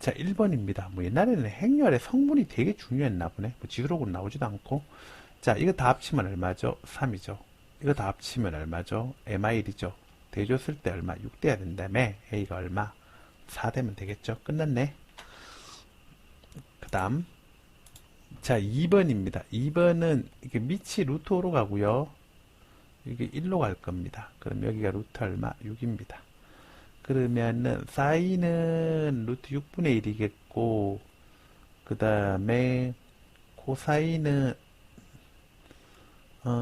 자, 1번입니다. 뭐 옛날에는 행렬의 성분이 되게 중요했나 보네. 뭐 지수록은 나오지도 않고. 자, 이거 다 합치면 얼마죠? 3이죠. 이거 다 합치면 얼마죠? MIL이죠. 대줬을 때 얼마? 6 돼야 된다며. A가 얼마? 4 되면 되겠죠. 끝났네. 그 다음. 자, 2번입니다. 2번은 이게 밑이 루트 5로 가고요. 이게 1로 갈 겁니다. 그럼 여기가 루트 얼마? 6입니다. 그러면은 사인은 루트 6분의 1이겠고, 그 다음에 코사인은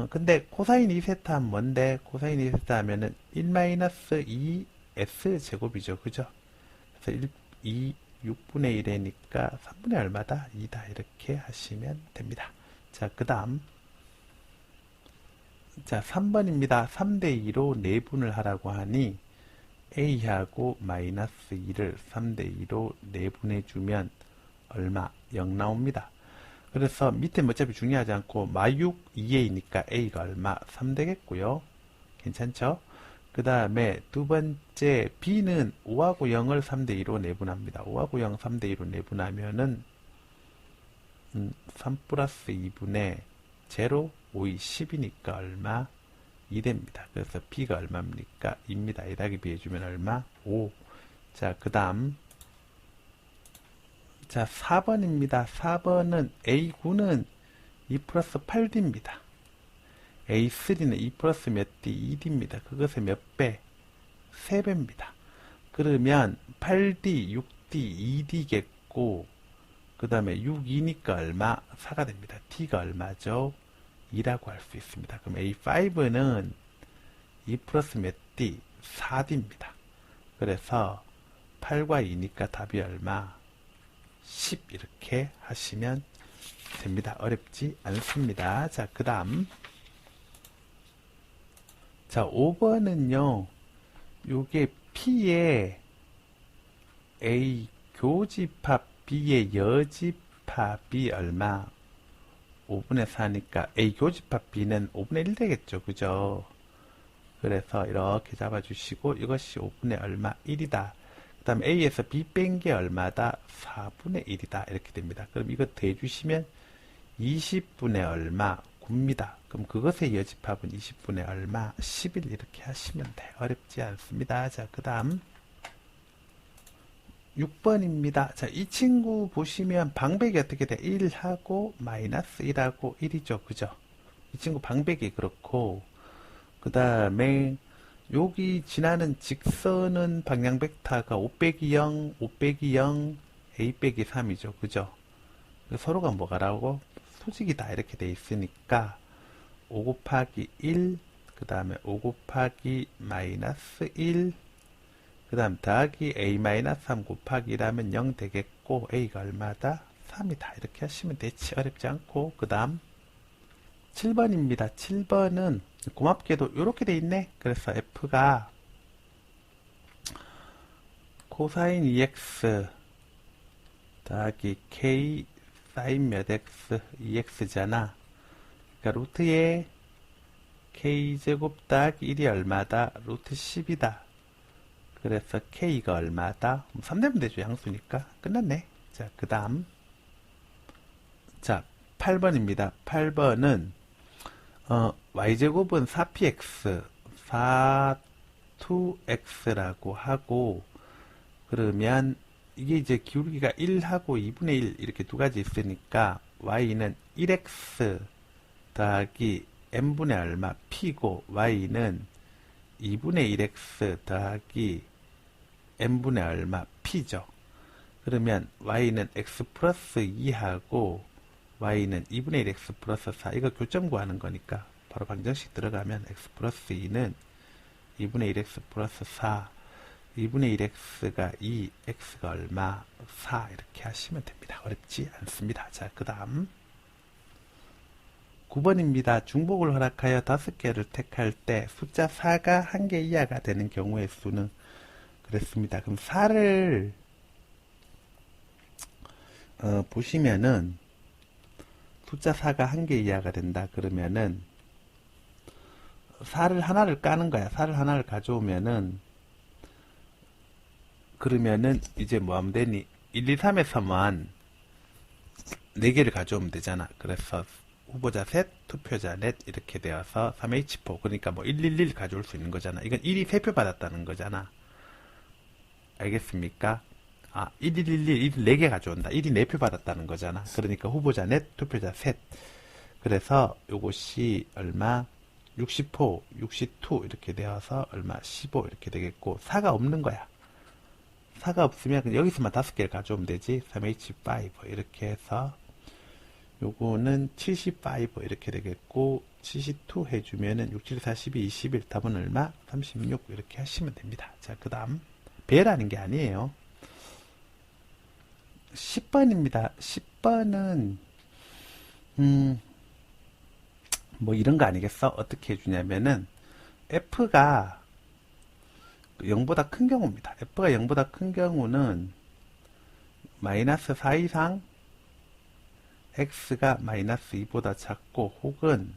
근데 코사인 2세타 하면 뭔데? 코사인 2세타 하면은 1-2s 제곱이죠. 그죠? 그래서 6분의 1이니까 3분의 얼마다? 2다. 이렇게 하시면 됩니다. 자, 그 다음. 자, 3번입니다. 3대2로 내분을 하라고 하니 a하고 마이너스 2를 3대2로 내분해주면 얼마? 0 나옵니다. 그래서 밑에 어차피 중요하지 않고 마육 2a니까 a가 얼마? 3 되겠고요. 괜찮죠? 그 다음에 두 번째 b는 5하고 0을 3대2로 내분합니다. 5하고 0 3대2로 내분하면은 3 플러스 2분의 제로 5이 10이니까 얼마? 2 됩니다. 그래서 b가 얼마입니까? 2입니다. 에다기 비해주면 얼마? 5. 자, 그 다음 자, 4번입니다. 4번은 A9는 2 플러스 8D입니다. A3는 2 플러스 몇 D? 2D입니다. 그것의 몇 배? 3배입니다. 그러면 8D, 6D, 2D겠고 그 다음에 6이니까 얼마? 4가 됩니다. T가 얼마죠? 2라고 할 수 있습니다. 그럼 A5는 2 플러스 몇 D? 4D입니다. 그래서 8과 2니까 답이 얼마? 10 이렇게 하시면 됩니다. 어렵지 않습니다. 자, 그 다음 자, 5번은요 요게 P의 A 교집합 B의 여집합이 얼마? 5분의 4니까 A 교집합 B는 5분의 1 되겠죠. 그죠? 그래서 이렇게 잡아주시고 이것이 5분의 얼마? 1이다. 그 다음 A에서 B 뺀 게 얼마다? 4분의 1이다. 이렇게 됩니다. 그럼 이거 더해주시면 20분의 얼마? 9입니다. 그럼 그것의 여집합은 20분의 얼마? 11 이렇게 하시면 돼요. 어렵지 않습니다. 자, 그 다음 6번입니다. 자, 이 친구 보시면 방백이 어떻게 돼? 1하고 마이너스 1하고 1이죠. 그죠? 이 친구 방백이 그렇고 그 다음에 여기 지나는 직선은 방향 벡터가 5 빼기 0, 5 빼기 0, a 빼기 3이죠. 그죠? 서로가 뭐가라고? 수직이다. 이렇게 돼 있으니까 5 곱하기 1, 그 다음에 5 곱하기 마이너스 1, 그 다음 더하기 a 마이너스 3 곱하기 1하면 0 되겠고 a가 얼마다? 3이다. 이렇게 하시면 되지. 어렵지 않고 그 다음 7번입니다. 7번은 고맙게도 이렇게 돼 있네. 그래서 f가 코사인 2x 더하기 k 사인 몇 x 2x잖아. 그러니까 루트에 k제곱 더하기 1이 얼마다? 루트 10이다. 그래서 k가 얼마다? 3 되면 되죠. 양수니까. 끝났네. 자, 그 다음 자, 8번입니다. 8번은 y제곱은 4px 4-2x라고 하고 그러면 이게 이제 기울기가 1하고 2분의 1 이렇게 두 가지 있으니까 y는 1x 더하기 n분의 얼마 p고 y는 2분의 1x 더하기 n분의 얼마 p죠. 그러면 y는 x 플러스 2하고 y는 2분의 1x 플러스 4 이거 교점 구하는 거니까 바로 방정식 들어가면 x 플러스 2는 2분의 1x 플러스 4 2분의 1x가 2 x가 얼마? 4 이렇게 하시면 됩니다. 어렵지 않습니다. 자, 그 다음 9번입니다. 중복을 허락하여 5개를 택할 때 숫자 4가 1개 이하가 되는 경우의 수는 그랬습니다. 그럼 4를 보시면은 숫자 4가 1개 이하가 된다 그러면은 4를 하나를 까는 거야. 4를 하나를 가져오면은 그러면은 이제 뭐 하면 되니? 1, 2, 3에서만 4개를 가져오면 되잖아. 그래서 후보자 셋, 투표자 넷 이렇게 되어서 3H4 그러니까 뭐 111 가져올 수 있는 거잖아. 이건 1이 3표 받았다는 거잖아. 알겠습니까? 1111, 1이 4개 가져온다. 1이 4표 받았다는 거잖아. 그러니까 후보자 넷, 투표자 셋. 그래서 요것이 얼마? 60호, 62 이렇게 되어서 얼마? 15 이렇게 되겠고 4가 없는 거야. 4가 없으면 그냥 여기서만 5개를 가져오면 되지. 3H5 이렇게 해서 요거는 75 이렇게 되겠고 72 해주면은 6, 7, 4, 12, 21 답은 얼마? 36 이렇게 하시면 됩니다. 자, 그 다음 배라는 게 아니에요. 10번입니다. 10번은 뭐 이런 거 아니겠어? 어떻게 해주냐면은 F가 0보다 큰 경우입니다. F가 0보다 큰 경우는 마이너스 4 이상 X가 마이너스 2보다 작고 혹은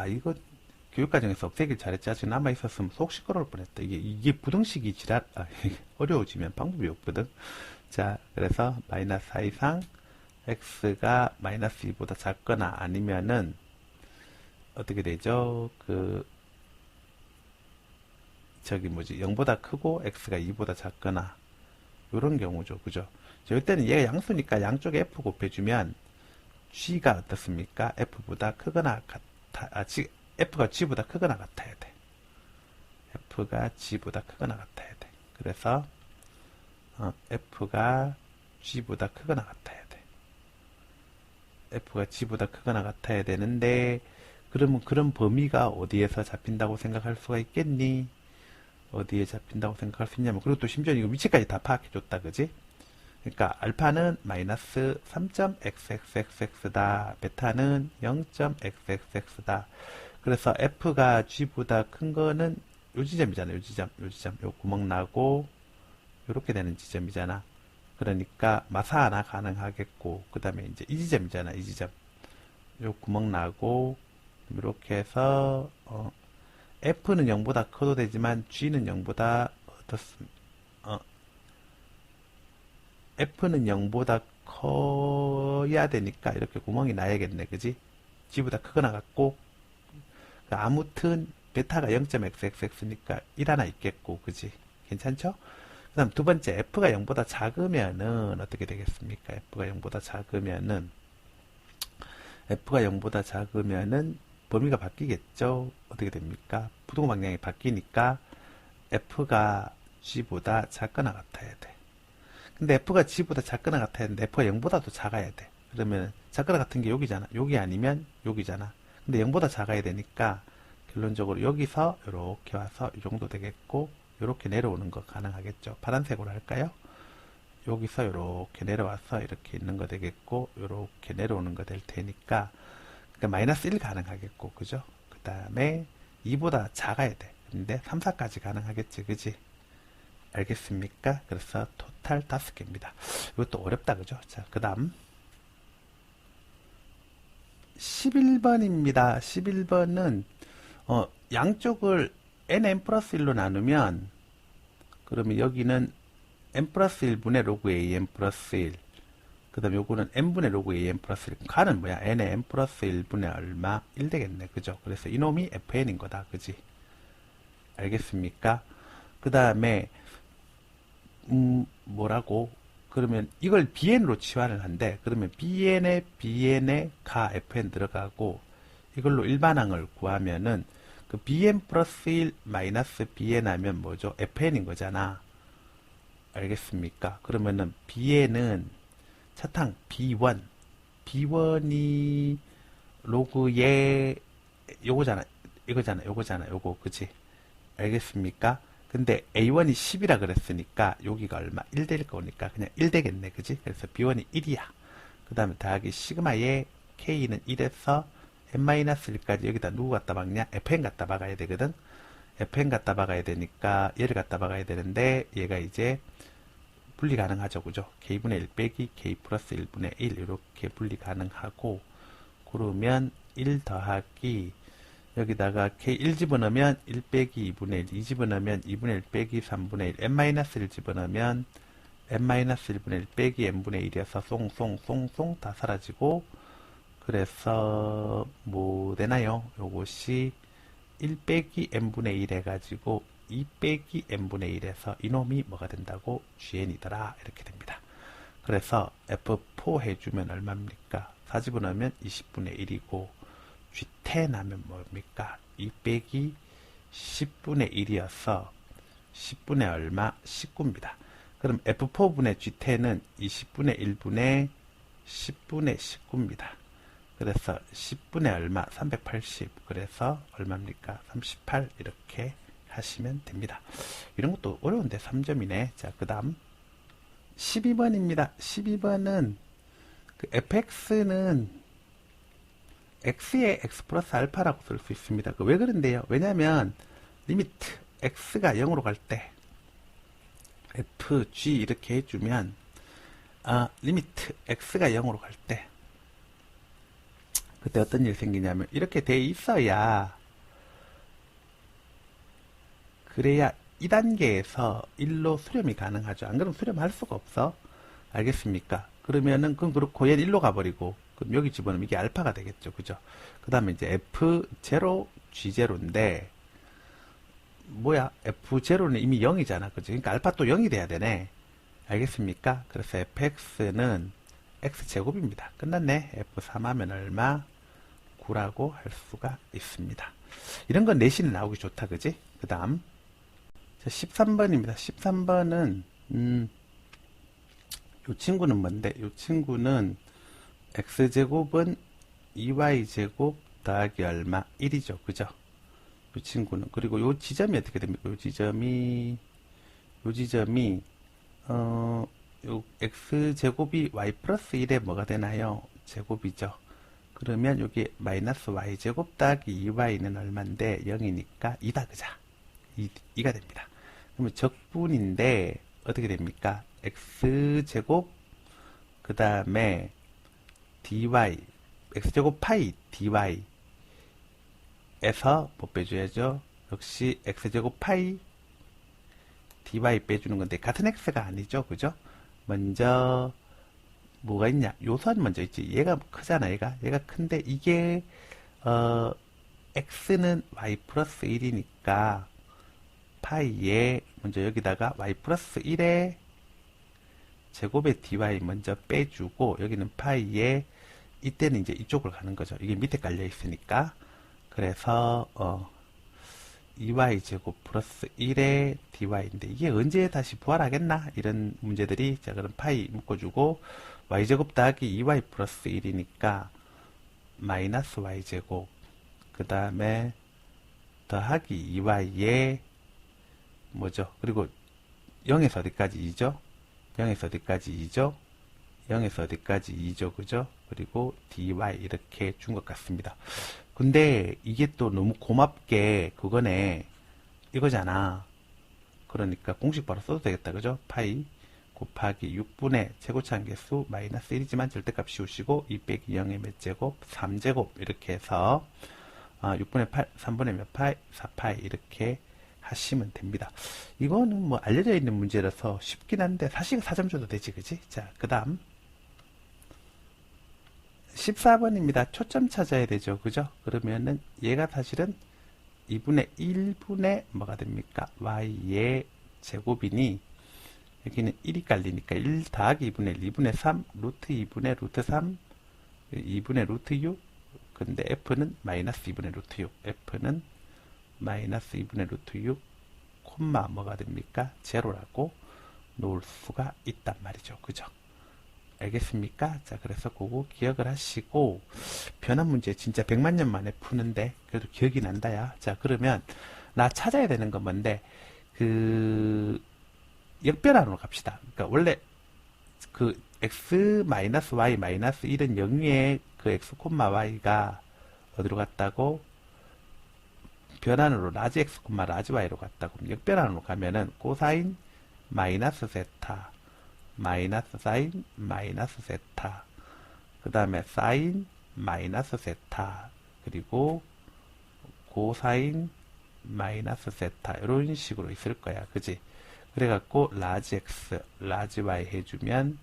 이거 교육과정에서 없애길 잘했지. 아직 남아있었으면 속 시끄러울 뻔했다. 이게 부등식이 어려워지면 방법이 없거든. 자, 그래서 마이너스 4 이상 X가 마이너스 2보다 작거나 아니면은 어떻게 되죠? 0보다 크고 X가 2보다 작거나 이런 경우죠. 그죠? 이때는 얘가 양수니까 양쪽에 F 곱해주면 G가 어떻습니까? F보다 크거나 F가 G보다 크거나 같아야 돼. F가 G보다 크거나 같아야 돼. 그래서 F가 G보다 크거나 같아야 돼. F가 G보다 크거나 같아야 되는데 그러면 그런 범위가 어디에서 잡힌다고 생각할 수가 있겠니? 어디에 잡힌다고 생각할 수 있냐면 그리고 또 심지어 이거 위치까지 다 파악해줬다. 그지? 그러니까 알파는 마이너스 3.xxx다. 베타는 0.xxx다. 그래서 f가 g보다 큰 거는 요 지점이잖아. 요 지점. 요 구멍 나고 요렇게 되는 지점이잖아. 그러니까 마사 하나 가능하겠고 그 다음에 이제 이 지점이잖아. 이 지점. 요 구멍 나고 이렇게 해서 f는 0보다 커도 되지만 g는 0보다 f는 0보다 커야 되니까 이렇게 구멍이 나야겠네. 그지? g보다 크거나 같고 아무튼 베타가 0.xxx니까 1 하나 있겠고 그지? 괜찮죠? 그 다음 두 번째 f가 0보다 작으면은 어떻게 되겠습니까? f가 0보다 작으면은 범위가 바뀌겠죠? 어떻게 됩니까? 부동 방향이 바뀌니까 f가 g보다 작거나 같아야 돼. 근데 f가 g보다 작거나 같아야 되는데 f가 0보다도 작아야 돼. 그러면 작거나 같은 게 여기잖아. 여기 아니면 여기잖아. 근데 0보다 작아야 되니까 결론적으로 여기서 이렇게 와서 이 정도 되겠고 이렇게 내려오는 거 가능하겠죠. 파란색으로 할까요? 여기서 이렇게 내려와서 이렇게 있는 거 되겠고 이렇게 내려오는 거 될 테니까 그러니까 마이너스 1 가능하겠고 그죠? 그 다음에 2보다 작아야 돼. 근데 3, 4까지 가능하겠지. 그지? 알겠습니까? 그래서 토탈 5개입니다. 이것도 어렵다. 그죠? 자, 그 다음 11번입니다. 11번은 양쪽을 nm 플러스 1로 나누면 그러면 여기는 n 플러스 1분의 로그 am 플러스 1 그 다음에 요거는 n분의 로그 am 플러스 1 가는 뭐야? n의 n 플러스 1분의 얼마? 1 되겠네. 그죠? 그래서 이놈이 fn인 거다. 그지? 알겠습니까? 그 다음에 뭐라고? 그러면 이걸 bn으로 치환을 한대. 그러면 bn에 가 fn 들어가고 이걸로 일반항을 구하면은 그 bn 플러스 1 마이너스 bn 하면 뭐죠? fn인 거잖아. 알겠습니까? 그러면은 bn은 차탕 b1이 로그의 요거잖아. 요거 그치? 알겠습니까? 근데 a1이 10이라 그랬으니까 여기가 얼마? 1 될 거니까 그냥 1 되겠네. 그지? 그래서 b1이 1이야. 그 다음에 더하기 시그마의 k는 1에서 n-1까지 여기다 누구 갖다 박냐? fn 갖다 박아야 되거든. fn 갖다 박아야 되니까 얘를 갖다 박아야 되는데 얘가 이제 분리 가능하죠. 그죠? k분의 1 빼기 k 플러스 1분의 1 이렇게 분리 가능하고 그러면 1 더하기 여기다가 k1 집어넣으면 1 빼기 2분의 1, 2 집어넣으면 2분의 1 빼기 3분의 1, n-1 집어넣으면 n-1분의 1 빼기 n분의 1이어서 송송송송 다 사라지고, 그래서 뭐 되나요? 요것이 1 빼기 n분의 1 해가지고 2 빼기 n분의 1에서 이놈이 뭐가 된다고? gn이더라. 이렇게 됩니다. 그래서 f4 해주면 얼마입니까? 4 집어넣으면 20분의 1이고, g10 하면 뭡니까? 2 빼기 10분의 1이어서 10분의 얼마? 19입니다. 그럼 f4분의 g10은 20분의 1분의 10분의 19입니다. 그래서 10분의 얼마? 380. 그래서 얼마입니까? 38. 이렇게 하시면 됩니다. 이런 것도 어려운데 3점이네. 자, 그 다음 12번입니다. 12번은 그 fx는 x의 x 플러스 알파라고 쓸 수 있습니다. 왜 그런데요? 왜냐면 리미트 x가 0으로 갈 때 fg 이렇게 해주면 리미트 x가 0으로 갈 때 그때 어떤 일이 생기냐면 이렇게 돼 있어야 그래야 2단계에서 1로 수렴이 가능하죠. 안 그러면 수렴할 수가 없어. 알겠습니까? 그러면은 그건 그렇고 얘는 1로 가버리고 그럼 여기 집어넣으면 이게 알파가 되겠죠. 그죠? 그 다음에 이제 F0, G0인데 뭐야? F0는 이미 0이잖아. 그죠? 그러니까 알파 또 0이 돼야 되네. 알겠습니까? 그래서 fx는 x제곱입니다. 끝났네. f3 하면 얼마? 9라고 할 수가 있습니다. 이런 건 내신에 나오기 좋다. 그지? 그 다음 13번입니다. 13번은 요 친구는 뭔데? 요 친구는 x제곱은 2y제곱 더하기 얼마? 1이죠. 그죠? 요 친구는. 그리고 요 지점이 어떻게 됩니까? 요 지점이 요 x제곱이 y 플러스 1에 뭐가 되나요? 제곱이죠. 그러면 여기 마이너스 y제곱 더하기 2y는 얼마인데 0이니까 2다. 그자? 2가 됩니다. 그러면 적분인데 어떻게 됩니까? x제곱 그 다음에 dy x제곱 파이 dy 에서 뭐 빼줘야죠? 역시 x제곱 파이 dy 빼주는 건데 같은 x가 아니죠. 그죠? 먼저 뭐가 있냐? 요선 먼저 있지. 얘가 크잖아. 얘가 큰데 이게 x는 y 플러스 1이니까 파이에 먼저 여기다가 y 플러스 1에 제곱의 dy 먼저 빼주고 여기는 파이에 이때는 이제 이쪽으로 가는 거죠. 이게 밑에 깔려 있으니까. 그래서 2y 제곱 플러스 1의 dy인데 이게 언제 다시 부활하겠나? 이런 문제들이. 자, 그럼 파이 묶어주고 y 제곱 더하기 2y 플러스 1이니까 마이너스 y 제곱 그 다음에 더하기 2y에 뭐죠? 그리고 0에서 어디까지 2죠? 0에서 어디까지 2죠? 0에서 어디까지 2죠? 그죠? 그리고 dy 이렇게 준 것 같습니다. 근데 이게 또 너무 고맙게 그거네. 이거잖아. 그러니까 공식 바로 써도 되겠다. 그죠? 파이 곱하기 6분의 최고차항 개수 마이너스 1이지만 절대값 씌우시고 2 빼기 0의 몇 제곱? 3제곱 이렇게 해서 6분의 8, 3분의 몇 파이? 4파이 이렇게 하시면 됩니다. 이거는 뭐 알려져 있는 문제라서 쉽긴 한데 사실 4점 줘도 되지. 그지? 자, 그 다음 14번입니다. 초점 찾아야 되죠. 그죠? 그러면은 얘가 사실은 2분의 1분의 뭐가 됩니까? y의 제곱이니 여기는 1이 깔리니까 1 더하기 2분의 1, 2분의 3, 루트 2분의 루트 3, 2분의 루트 6 근데 f는 마이너스 2분의 루트 6 f는 마이너스 2분의 루트 6 콤마 뭐가 됩니까? 제로라고 놓을 수가 있단 말이죠. 그죠? 알겠습니까? 자, 그래서 그거 기억을 하시고 변환 문제 진짜 100만 년 만에 푸는데 그래도 기억이 난다야. 자, 그러면 나 찾아야 되는 건 뭔데 그 역변환으로 갑시다. 그러니까 원래 그 x 마이너스 y 마이너스 1은 0위에 그 x 콤마 y가 어디로 갔다고? 변환으로 라지 x 콤마 라지 y로 갔다고. 역변환으로 가면은 코사인 마이너스 세타 마이너스 사인 마이너스 세타 그 다음에 사인 마이너스 세타 그리고 코사인 마이너스 세타 이런 식으로 있을 거야. 그지? 그래갖고 라지 x, 라지 y 해주면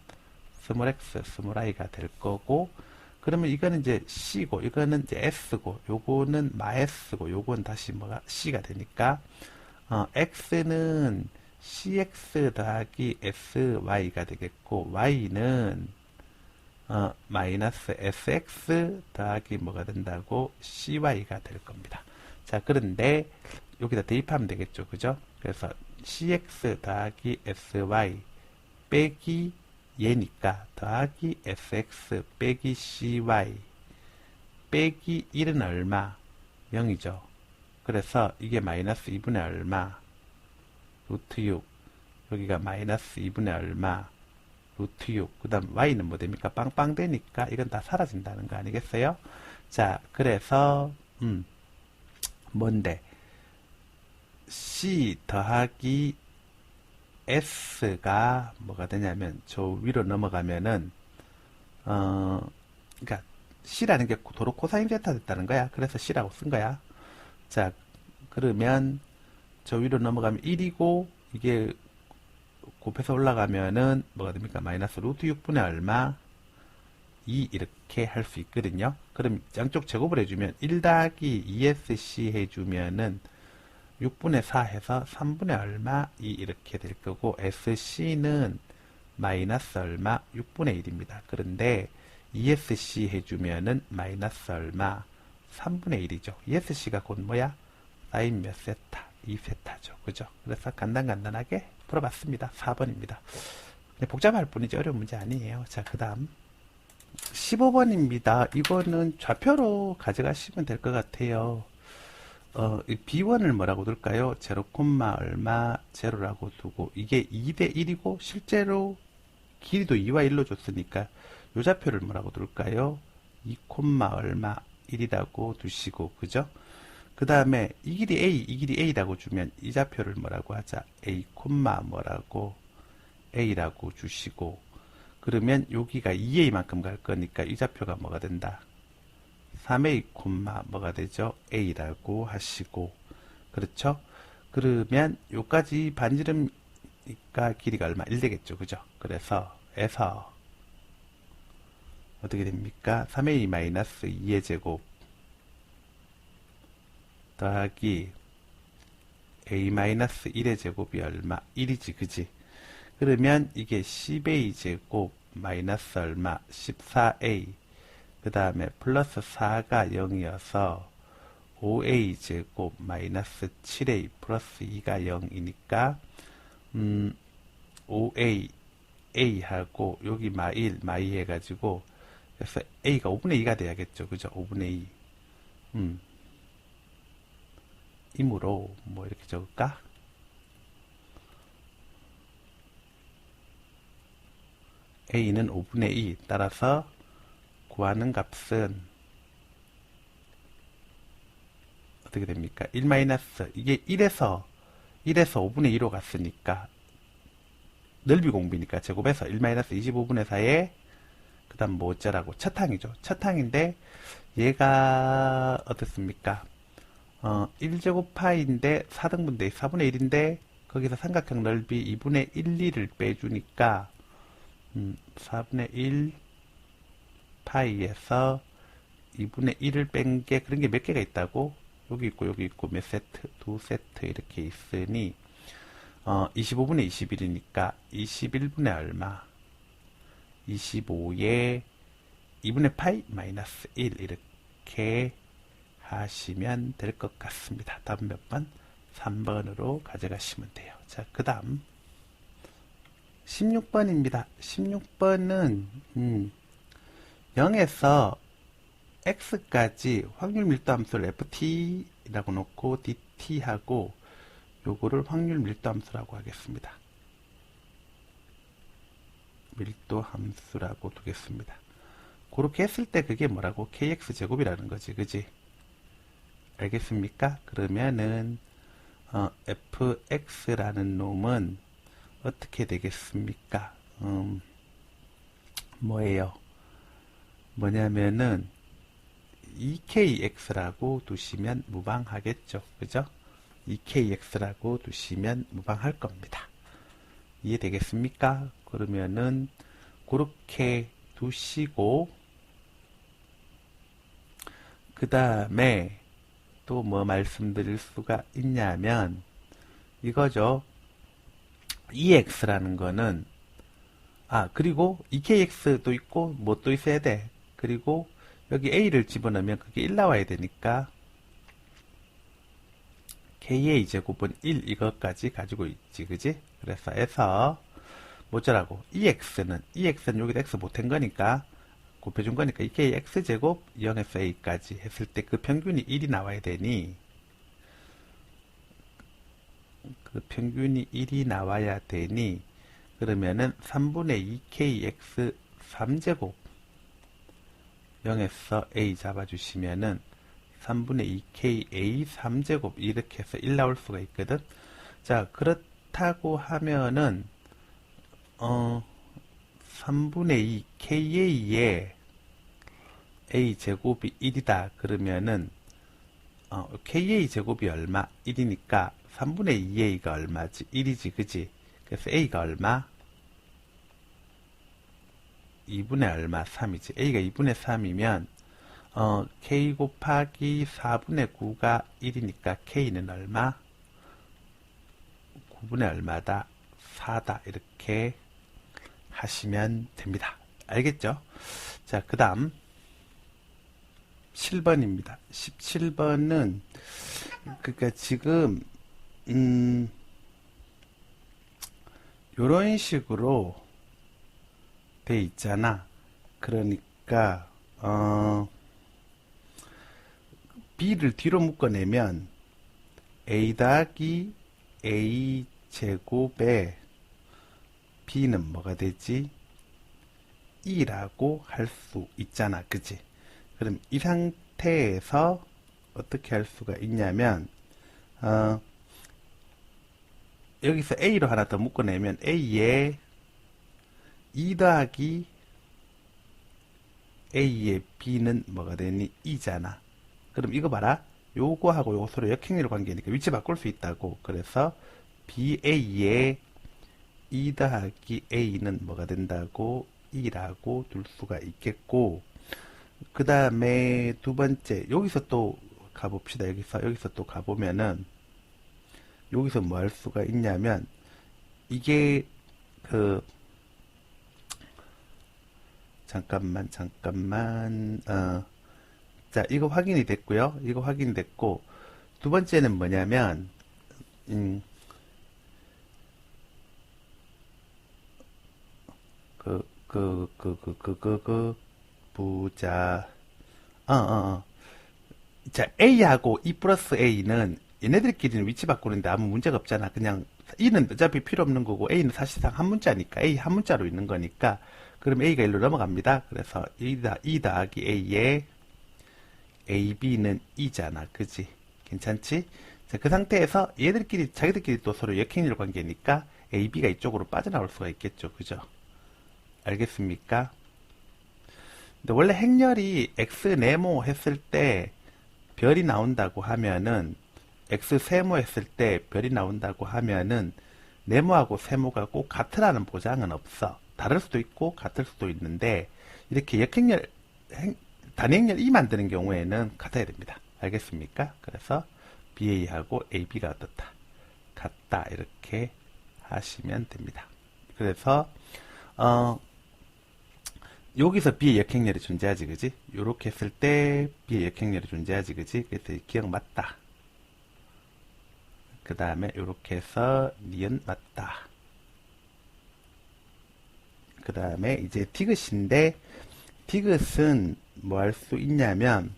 스몰 x, 스몰 i가 될 거고, 그러면 이거는 이제 c고, 이거는 이제 s고, 요거는 마s고, 요건 다시 뭐가 c가 되니까, x는 cx 더하기 sy가 되겠고, y는 마이너스 sx 더하기 뭐가 된다고 cy가 될 겁니다. 자, 그런데 여기다 대입하면 되겠죠. 그죠? 그래서 cx 더하기 sy 빼기 얘니까 더하기 sx 빼기 cy 빼기 1은 얼마? 0이죠. 그래서 이게 마이너스 2분의 얼마? 루트 6. 여기가 마이너스 2분의 얼마? 루트 6. 그 다음 y는 뭐 됩니까? 빵빵 되니까 이건 다 사라진다는 거 아니겠어요? 자, 그래서 뭔데? c 더하기 s가 뭐가 되냐면 저 위로 넘어가면은 그러니까 c라는 게 도로 코사인 세타 됐다는 거야. 그래서 c라고 쓴 거야. 자, 그러면 저 위로 넘어가면 1이고 이게 곱해서 올라가면은 뭐가 됩니까? 마이너스 루트 6분의 얼마? 2 이렇게 할 수 있거든요. 그럼 양쪽 제곱을 해주면 1 더하기 2sc 해주면은 6분의 4 해서 3분의 얼마? 2 이렇게 될 거고, sc는 마이너스 얼마? 6분의 1입니다. 그런데 ESC 해주면은 마이너스 얼마? 3분의 1이죠. ESC가 곧 뭐야? 사인 몇 세타? 2세타죠. 그죠? 그래서 간단하게 풀어봤습니다. 4번입니다. 복잡할 뿐이지 어려운 문제 아니에요. 자, 그 다음 15번입니다. 이거는 좌표로 가져가시면 될 것 같아요. B1을 뭐라고 둘까요? 0, 얼마, 0라고 두고, 이게 2대 1이고, 실제로 길이도 2와 1로 줬으니까, 요 좌표를 뭐라고 둘까요? 2, 얼마, 1이라고 두시고, 그죠? 그 다음에, 이 길이 A, 이 길이 A라고 주면, 이 좌표를 뭐라고 하자? A, 뭐라고, A라고 주시고, 그러면 여기가 2A만큼 갈 거니까, 이 좌표가 뭐가 된다? 3A, 뭐가 되죠? A라고 하시고, 그렇죠? 그러면 요까지 반지름이니까 길이가 얼마? 1 되겠죠. 그죠? 그래서 어떻게 됩니까? 3A 마이너스 2의 제곱 더하기 A 마이너스 1의 제곱이 얼마? 1이지. 그지? 그러면 이게 10A 제곱 마이너스 얼마? 14A 그 다음에 플러스 4가 0이어서 5a 제곱 마이너스 7a 플러스 2가 0이니까 5a a하고 여기 마1 마2 해가지고 그래서 a가 5분의 2가 돼야겠죠. 그죠? 5분의 2 이므로 뭐 이렇게 적을까? a는 5분의 2 따라서 구하는 값은 어떻게 됩니까? 1 마이너스 이게 1에서 5분의 2로 갔으니까 넓이 공비니까 제곱해서 1 마이너스 25분의 4에 그 다음 뭐 어쩌라고 첫 항이죠. 첫 항인데 얘가 어떻습니까? 1제곱 파인데 4등분대 4분의 1인데 거기서 삼각형 넓이 2분의 1, 2를 빼주니까 4분의 1 파이에서 2분의 1을 뺀 게 그런 게 몇 개가 있다고? 여기 있고 몇 세트? 두 세트 이렇게 있으니 25분의 21이니까 21분의 얼마? 25에 2분의 파이 마이너스 1 이렇게 하시면 될 것 같습니다. 다음 몇 번? 3번으로 가져가시면 돼요. 자, 그 다음 16번입니다. 16번은 0에서 x까지 확률 밀도 함수를 ft라고 놓고 dt하고 요거를 확률 밀도 함수라고 하겠습니다. 밀도 함수라고 두겠습니다. 그렇게 했을 때 그게 뭐라고? kx 제곱이라는 거지. 그지? 알겠습니까? 그러면은 fx라는 놈은 어떻게 되겠습니까? 뭐예요? 뭐냐면은 2kx라고 두시면 무방하겠죠. 그죠? 2kx라고 두시면 무방할 겁니다. 이해되겠습니까? 그러면은 그렇게 두시고 그 다음에 또 뭐 말씀드릴 수가 있냐면 이거죠. EX라는 거는 그리고 EKX도 있고 뭐 또 있어야 돼. 그리고 여기 A를 집어넣으면 그게 1 나와야 되니까 KA 제곱은 1 이것까지 가지고 있지. 그지? 그래서 뭐더라고 EX는 여기다 X 못한 거니까 곱해준 거니까 2kx 제곱 0에서 a까지 했을 때 그 평균이 1이 나와야 되니 그러면은 3분의 2kx 3제곱 0에서 a 잡아주시면은 3분의 2ka 3제곱 이렇게 해서 1 나올 수가 있거든. 자, 그렇다고 하면은 3분의 2ka에 a 제곱이 1이다. 그러면은 ka 제곱이 얼마? 1이니까 3분의 2a가 얼마지? 1이지. 그지? 그래서 a가 얼마? 2분의 얼마? 3이지. a가 2분의 3이면 k 곱하기 4분의 9가 1이니까 k는 얼마? 9분의 얼마다? 4다. 이렇게 하시면 됩니다. 알겠죠? 자, 그 다음 7번입니다. 17번은 그러니까 지금 요런 식으로 돼 있잖아. 그러니까 b를 뒤로 묶어내면 a 더하기 a 제곱에 b는 뭐가 되지? 2라고 할 수 있잖아. 그지? 그럼 이 상태에서 어떻게 할 수가 있냐면 여기서 a로 하나 더 묶어내면 a에 2 더하기 a의 b는 뭐가 되니? 2잖아. 그럼 이거 봐라. 요거하고 요거 서로 역행렬 관계니까 위치 바꿀 수 있다고. 그래서 ba의 2 더하기 a는 뭐가 된다고? 2라고 둘 수가 있겠고, 그 다음에 두 번째 여기서 또 가봅시다. 여기서 또 가보면은 여기서 뭐 할 수가 있냐면 이게 잠깐만 자, 이거 확인이 됐고요. 이거 확인이 됐고, 두 번째는 뭐냐면 부자 자, A하고 E 플러스 A는 얘네들끼리는 위치 바꾸는데 아무 문제가 없잖아. 그냥 E는 어차피 필요 없는 거고 A는 사실상 한 문자니까 A 한 문자로 있는 거니까 그럼 A가 1로 넘어갑니다. 그래서 E 더하기 A에 AB는 2잖아. 그지? 괜찮지? 자, 그 상태에서 얘들끼리 자기들끼리 또 서로 역행렬 관계니까 AB가 이쪽으로 빠져나올 수가 있겠죠. 그죠? 알겠습니까? 근데 원래 행렬이 X 네모 했을 때 별이 나온다고 하면은 X 세모 했을 때 별이 나온다고 하면은 네모하고 세모가 꼭 같으라는 보장은 없어. 다를 수도 있고 같을 수도 있는데 이렇게 역행렬 단행렬 E 만드는 경우에는 같아야 됩니다. 알겠습니까? 그래서 BA하고 AB가 어떻다? 같다. 이렇게 하시면 됩니다. 그래서 여기서 B의 역행렬이 존재하지, 그지? 요렇게 했을 때 B의 역행렬이 존재하지, 그지? 그래서 기억 맞다. 그 다음에 요렇게 해서 니은 맞다. 그 다음에 이제 디귿인데, 디귿은 뭐 할 수 있냐면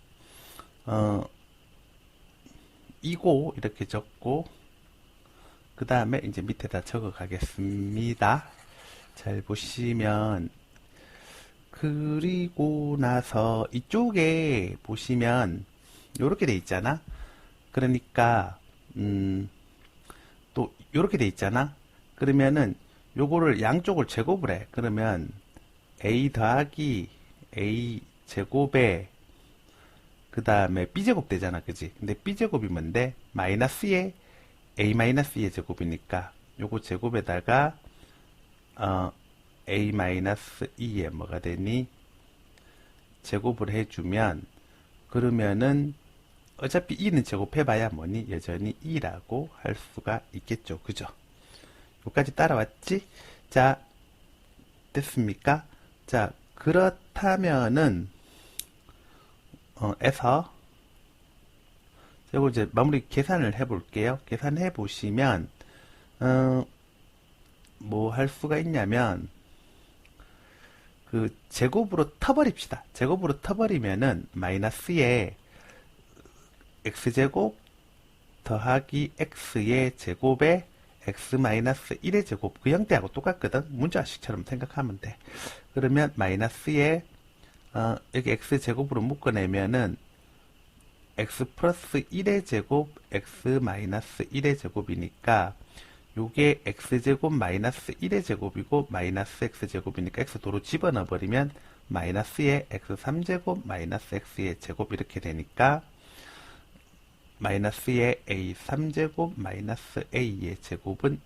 이고 이렇게 적고, 그 다음에 이제 밑에다 적어 가겠습니다. 잘 보시면, 그리고 나서 이쪽에 보시면 요렇게 돼 있잖아. 그러니까 또 요렇게 돼 있잖아. 그러면은 요거를 양쪽을 제곱을 해. 그러면 a 더하기 a 제곱에 그 다음에 b제곱 되잖아, 그지? 근데 b제곱이 뭔데? 마이너스의 a-2의 제곱이니까 요거 제곱에다가 a-2에 뭐가 되니? 제곱을 해주면 그러면은 어차피 2는 제곱해봐야 뭐니? 여전히 2라고 할 수가 있겠죠. 그죠? 여기까지 따라왔지? 자, 됐습니까? 자, 그렇다면은 에서 이거 이제 마무리 계산을 해볼게요. 계산해 보시면 뭐 할 수가 있냐면 그 제곱으로 터버립시다. 제곱으로 터버리면은 마이너스에 x제곱 더하기 x의 제곱에 x 마이너스 1의 제곱 그 형태하고 똑같거든. 문자식처럼 생각하면 돼. 그러면 마이너스에 여기 x제곱으로 묶어내면은 x 플러스 1의 제곱 x 마이너스 1의 제곱이니까 요게 x제곱 마이너스 1의 제곱이고 마이너스 x제곱이니까 x 도로 집어넣어 버리면 마이너스의 x3제곱 마이너스 x의 제곱 이렇게 되니까 마이너스의 a3제곱 마이너스 a의 제곱은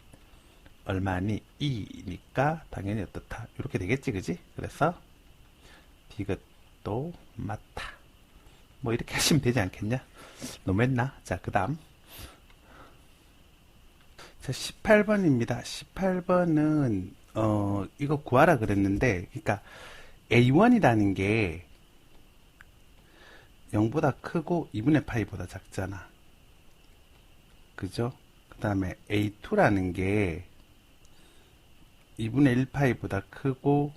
얼마니? 2니까 당연히 어떻다? 이렇게 되겠지, 그지? 그래서 이것도 맞다. 뭐 이렇게 하시면 되지 않겠냐? 너무했나? 자, 그 다음 자, 18번입니다. 18번은 이거 구하라 그랬는데 그러니까 A1이라는 게 0보다 크고 2분의 파이보다 작잖아. 그죠? 그 다음에 A2라는 게 2분의 1파이보다 크고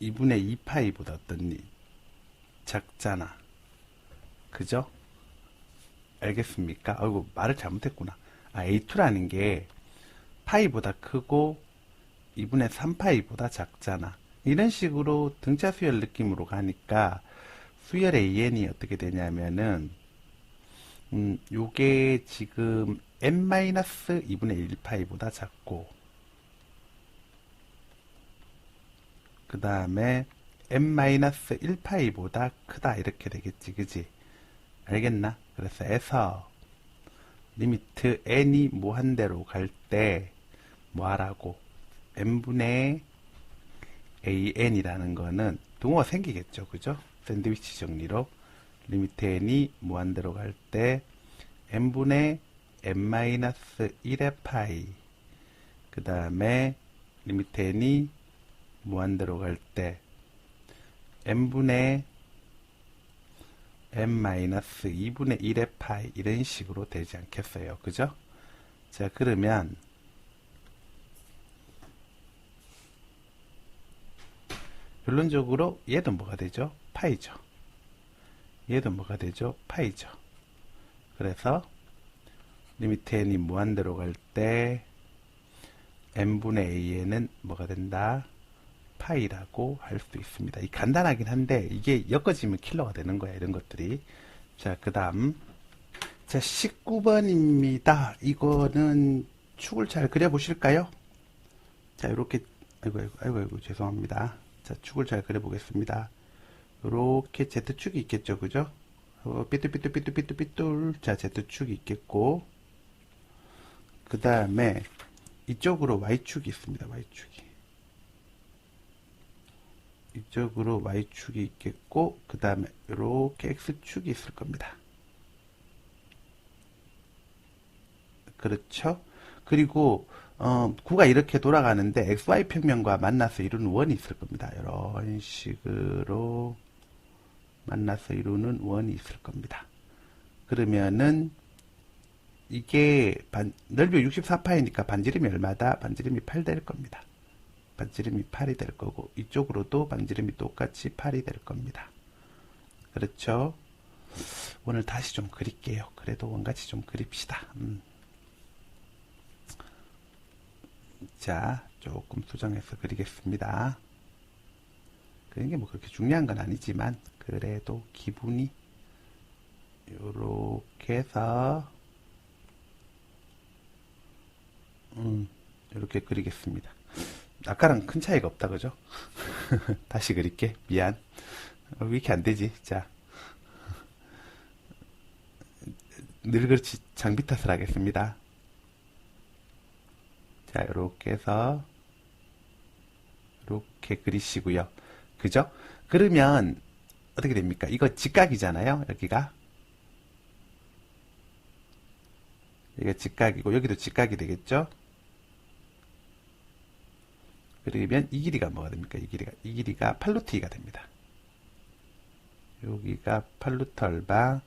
2분의 2파이보다 어떻니? 작잖아. 그죠? 알겠습니까? 아이고 말을 잘못했구나. A2라는 게 파이보다 크고 2분의 3파이보다 작잖아. 이런 식으로 등차 수열 느낌으로 가니까 수열 AN이 어떻게 되냐면은 요게 지금 n-2분의 1파이보다 작고 그 다음에 n-1파이보다 크다 이렇게 되겠지, 그지? 알겠나? 그래서 에서 리미트 n이 무한대로 갈 때 뭐하라고? n분의 an이라는 거는 동호가 생기겠죠, 그죠? 샌드위치 정리로 리미트 n이 무한대로 갈 때 n분의 n-1의 파이 그 다음에 리미트 n이 무한대로 갈 때 n분의 n-2분의 1의 파이 이런 식으로 되지 않겠어요, 그죠? 자, 그러면 결론적으로 얘도 뭐가 되죠? 파이죠. 얘도 뭐가 되죠? 파이죠. 그래서 리미트 n이 무한대로 갈 때 n분의 a는 뭐가 된다? 파이라고 할 수 있습니다. 이 간단하긴 한데 이게 엮어지면 킬러가 되는 거야, 이런 것들이. 자, 그 다음 자, 19번입니다. 이거는 축을 잘 그려보실까요? 자, 이렇게 아이고 죄송합니다. 자, 축을 잘 그려보겠습니다. 이렇게 Z축이 있겠죠, 그죠? 삐뚤 자, Z축이 있겠고 그 다음에 이쪽으로 Y축이 있습니다. Y축이 이쪽으로 Y축이 있겠고 그 다음에 이렇게 X축이 있을 겁니다. 그렇죠? 그리고 구가 이렇게 돌아가는데 XY 평면과 만나서 이루는 원이 있을 겁니다. 이런 식으로 만나서 이루는 원이 있을 겁니다. 그러면은 이게 넓이 64파이니까 반지름이 얼마다? 반지름이 8 될 겁니다. 반지름이 8이 될 거고 이쪽으로도 반지름이 똑같이 8이 될 겁니다. 그렇죠? 오늘 다시 좀 그릴게요. 그래도 원같이 좀 그립시다. 자, 조금 수정해서 그리겠습니다. 그런 게 뭐 그렇게 중요한 건 아니지만 그래도 기분이 요렇게 해서 이렇게 그리겠습니다. 아까랑 큰 차이가 없다, 그죠? 다시 그릴게. 미안. 왜 이렇게 안 되지? 자, 늘 그렇지 장비 탓을 하겠습니다. 자, 이렇게 해서 이렇게 그리시고요. 그죠? 그러면 어떻게 됩니까? 이거 직각이잖아요. 여기가 직각이고 여기도 직각이 되겠죠? 그러면 이 길이가 뭐가 됩니까? 이 길이가 8루트2가 됩니다. 여기가 8루트 얼마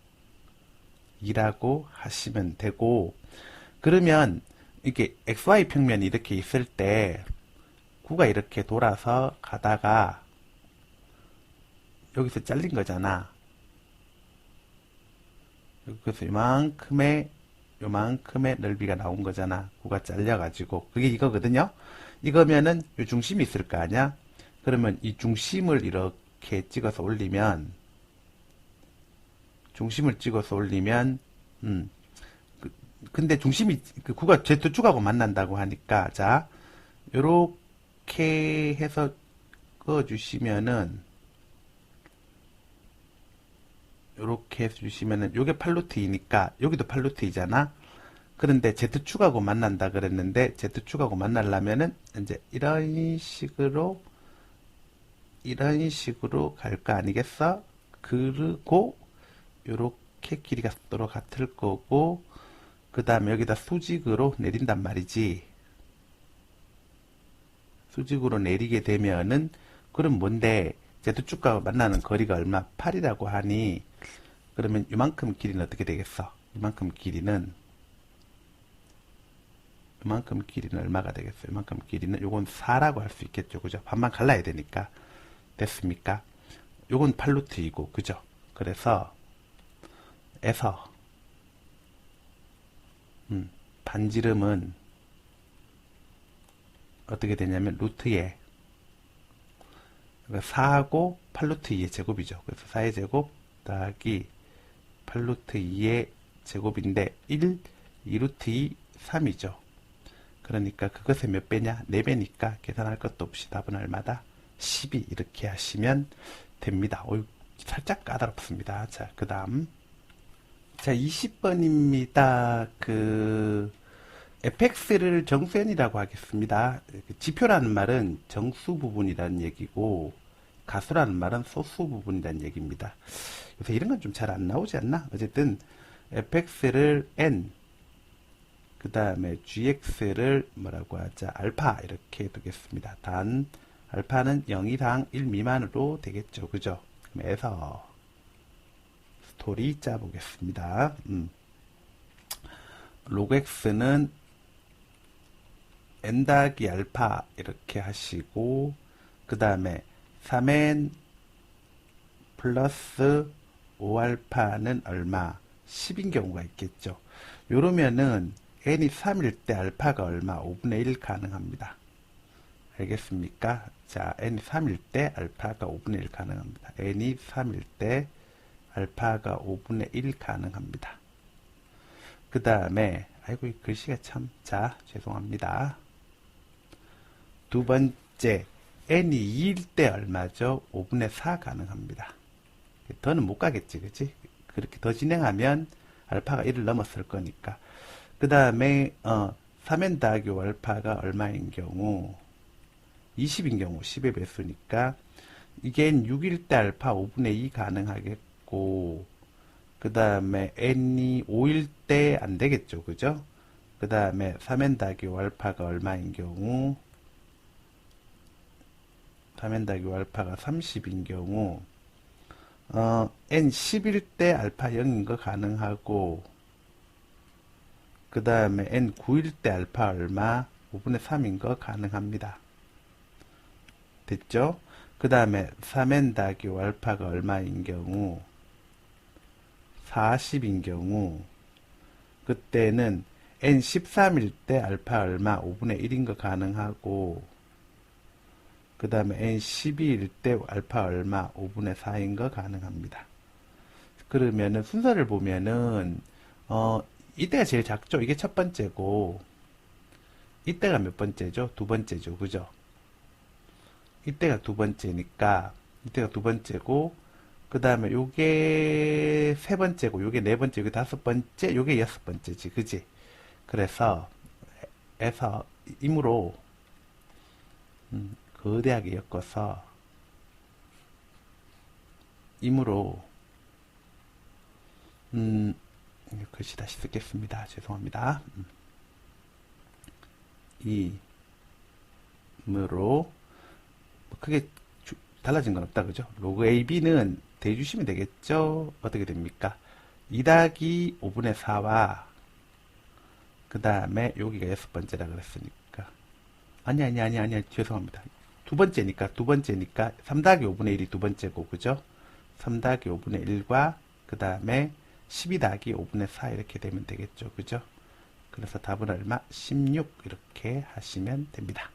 2라고 하시면 되고, 그러면 이렇게 XY 평면이 이렇게 있을 때 구가 이렇게 돌아서 가다가 여기서 잘린 거잖아. 그래서 요만큼의 넓이가 나온 거잖아. 구가 잘려가지고. 그게 이거거든요. 이거면은 요 중심이 있을 거 아니야? 그러면 이 중심을 이렇게 찍어서 올리면, 음, 근데 중심이, 그 구가 Z축하고 만난다고 하니까, 자, 요렇게 해서 요렇게 해주시면은, 요게 8루트이니까, 여기도 8루트이잖아? 그런데 Z축하고 만난다 그랬는데, Z축하고 만나려면은, 이제 이런 식으로 갈 거 아니겠어? 그리고, 요렇게 길이가 서로 같을 거고, 그 다음에 여기다 수직으로 내린단 말이지. 수직으로 내리게 되면은, 그럼 뭔데, Z축과 만나는 거리가 얼마? 8이라고 하니, 그러면 이만큼 길이는 어떻게 되겠어? 이만큼 길이는 얼마가 되겠어? 이만큼 길이는, 요건 4라고 할 수 있겠죠. 그죠? 반만 갈라야 되니까. 됐습니까? 요건 8루트이고, 그죠? 그래서, 음, 반지름은 어떻게 되냐면 루트에 4하고 8루트 2의 제곱이죠. 그래서 4의 제곱 더하기 8루트 2의 제곱인데 2루트 2, 3이죠. 그러니까 그것의 몇 배냐? 4배니까 계산할 것도 없이 답은 얼마다? 12 이렇게 하시면 됩니다. 살짝 까다롭습니다. 자, 그 다음 자, 20번입니다. fx를 정수현이라고 하겠습니다. 지표라는 말은 정수 부분이라는 얘기고, 가수라는 말은 소수 부분이라는 얘기입니다. 요새 이런 건 좀 잘 안 나오지 않나? 어쨌든, fx를 n, 그 다음에 gx를 뭐라고 하자, 알파, 이렇게 두겠습니다. 단, 알파는 0 이상 1 미만으로 되겠죠. 그죠? 그래서, 스토리 짜보겠습니다. log x는 n 더하기 알파 이렇게 하시고, 그 다음에 3n 플러스 5알파는 얼마? 10인 경우가 있겠죠. 요러면은 n이 3일 때 알파가 얼마? 5분의 1 가능합니다. 알겠습니까? 자, n이 3일 때 알파가 5분의 1 가능합니다. n이 3일 때 알파가 5분의 1 가능합니다. 그 다음에 아이고 이 글씨가 참, 자, 죄송합니다. 두 번째, n이 2일 때 얼마죠? 5분의 4 가능합니다. 더는 못 가겠지, 그치? 그렇게 더 진행하면 알파가 1을 넘었을 거니까. 그 다음에 3n 더하기 5알파가 얼마인 경우? 20인 경우 10의 배수니까 이게 6일 때 알파 5분의 2 가능하겠고, 그 다음에 n이 5일 때 안 되겠죠, 그죠? 그 다음에 3n 더하기 5알파가 얼마인 경우? 3n 더하기 5알파가 30인 경우 n 10일 때 알파 0인 거 가능하고, 그 다음에 n 9일 때 알파 얼마? 5분의 3인 거 가능합니다. 됐죠? 그 다음에 3n 더하기 5알파가 얼마인 경우? 40인 경우, 그때는 n 13일 때 알파 얼마? 5분의 1인 거 가능하고, 그 다음에 n 12일 때 알파 얼마? 5분의 4인 거 가능합니다. 그러면은 순서를 보면은 이때가 제일 작죠. 이게 첫 번째고, 이때가 몇 번째죠? 두 번째죠. 그죠? 이때가 두 번째니까, 이때가 두 번째고, 그 다음에 요게 세 번째고, 요게 네 번째, 요게 다섯 번째, 요게 여섯 번째지, 그지? 그래서, 에서, 임으로, 거대하게 엮어서, 임으로, 글씨 다시 쓰겠습니다. 죄송합니다. 임으로, 뭐 크게 달라진 건 없다, 그죠? 로그 AB는 대주시면 되겠죠? 어떻게 됩니까? 2 더하기 5분의 4와, 그 다음에 여기가 여섯 번째라 그랬으니까. 아니, 죄송합니다. 두 번째니까 3 더하기 5분의 1이 두 번째고, 그죠? 3 더하기 5분의 1과, 그 다음에 12 더하기 5분의 4 이렇게 되면 되겠죠, 그죠? 그래서 답은 얼마? 16 이렇게 하시면 됩니다.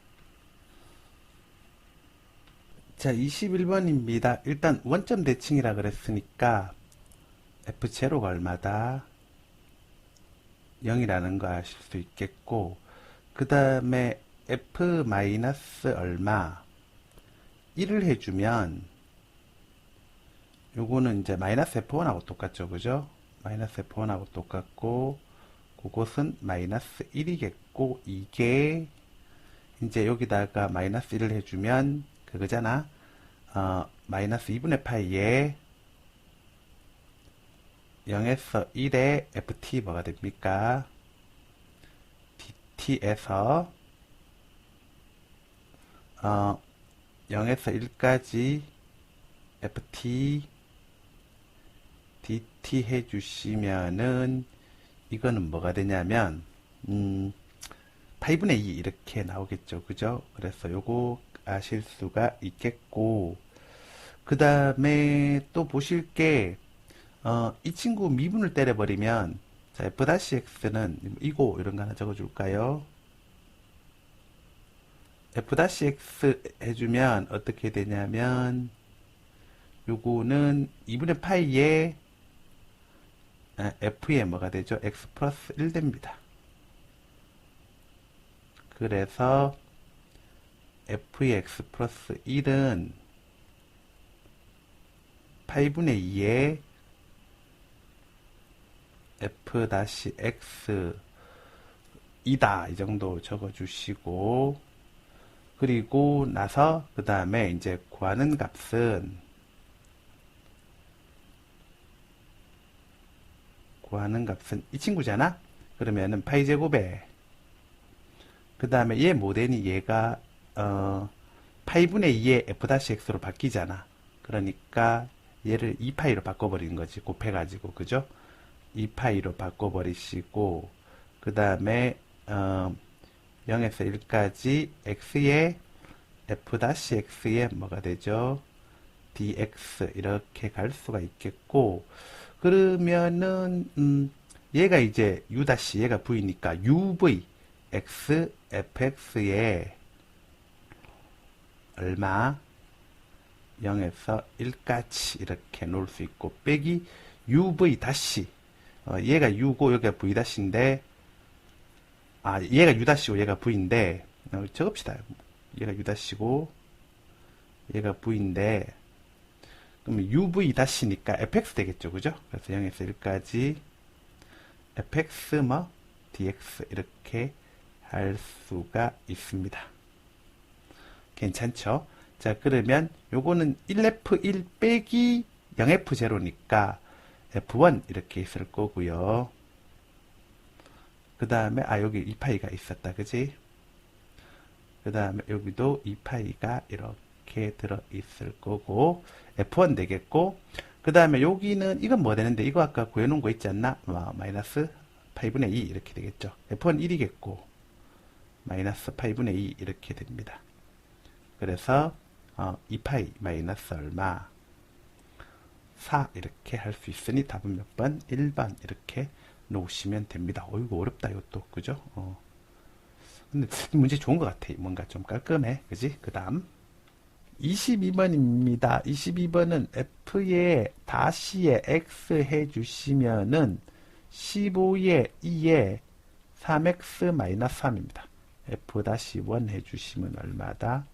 자, 21번입니다. 일단 원점 대칭이라 그랬으니까 F0가 얼마다? 0이라는 거 아실 수 있겠고, 그 다음에 F 마이너스 얼마? 1을 해주면 요거는 이제 마이너스 F1하고 똑같죠, 그죠? 마이너스 F1하고 똑같고, 그것은 마이너스 1이겠고, 이게 이제 여기다가 마이너스 1을 해주면 그거잖아. 마이너스 2분의 파이에 0에서 1의 ft 뭐가 됩니까? dt에서 0에서 1까지 ft dt 해주시면은 이거는 뭐가 되냐면 파이분의 2 이렇게 나오겠죠, 그죠? 그래서 요거 아실 수가 있겠고, 그 다음에 또 보실 게 이 친구 미분을 때려버리면, 자, f-x는 이거 이런 거 하나 적어줄까요? f-x 해주면 어떻게 되냐면 요거는 2분의 파이에 f에 뭐가 되죠? x 플러스 1 됩니다. 그래서 f의 x 플러스 1은 8분의 2에 f-x 2다 이 정도 적어주시고, 그리고 나서 그 다음에 이제 구하는 값은 이 친구잖아. 그러면은 파이 제곱에, 그 다음에 얘 모델이 얘가 8분의 2의 f-x로 바뀌잖아. 그러니까 얘를 2파이로 바꿔버리는 거지. 곱해가지고, 그죠? 2파이로 바꿔버리시고, 그 다음에 0에서 1까지 x의 f-x의 뭐가 되죠? dx 이렇게 갈 수가 있겠고, 그러면은 얘가 이제 u- 얘가 v니까 uv x fx에 얼마? 0에서 1까지 이렇게 놓을 수 있고, 빼기 uv 다시, 얘가 u고 여기가 v 다시인데, 얘가 u 다시고 얘가 v인데, 적읍시다. 얘가 u 다시고 얘가 v인데, 그러면 uv 다시니까 fx 되겠죠, 그죠? 그래서 0에서 1까지 fx 뭐 dx 이렇게 할 수가 있습니다. 괜찮죠? 자, 그러면 요거는 1f1 빼기 0f0니까 f1 이렇게 있을 거고요. 그 다음에 여기 2파이가 있었다, 그지? 그 다음에 여기도 2파이가 이렇게 들어 있을 거고, f1 되겠고, 그 다음에 여기는 이건 뭐 되는데, 이거 아까 구해놓은 거 있지 않나? 마이너스 8분의 2 이렇게 되겠죠. f1 1이겠고 마이너스 8분의 2 이렇게 됩니다. 그래서 2파이 마이너스 얼마? 4 이렇게 할 수 있으니 답은 몇 번? 1번 이렇게 놓으시면 됩니다. 이거 어렵다 이것도, 그죠? 근데 문제 좋은 것 같아. 뭔가 좀 깔끔해, 그지? 그 다음 22번입니다. 22번은 f에 다시에 x 해주시면은 15에 2에 3x 마이너스 3입니다. f-1 해주시면 얼마다?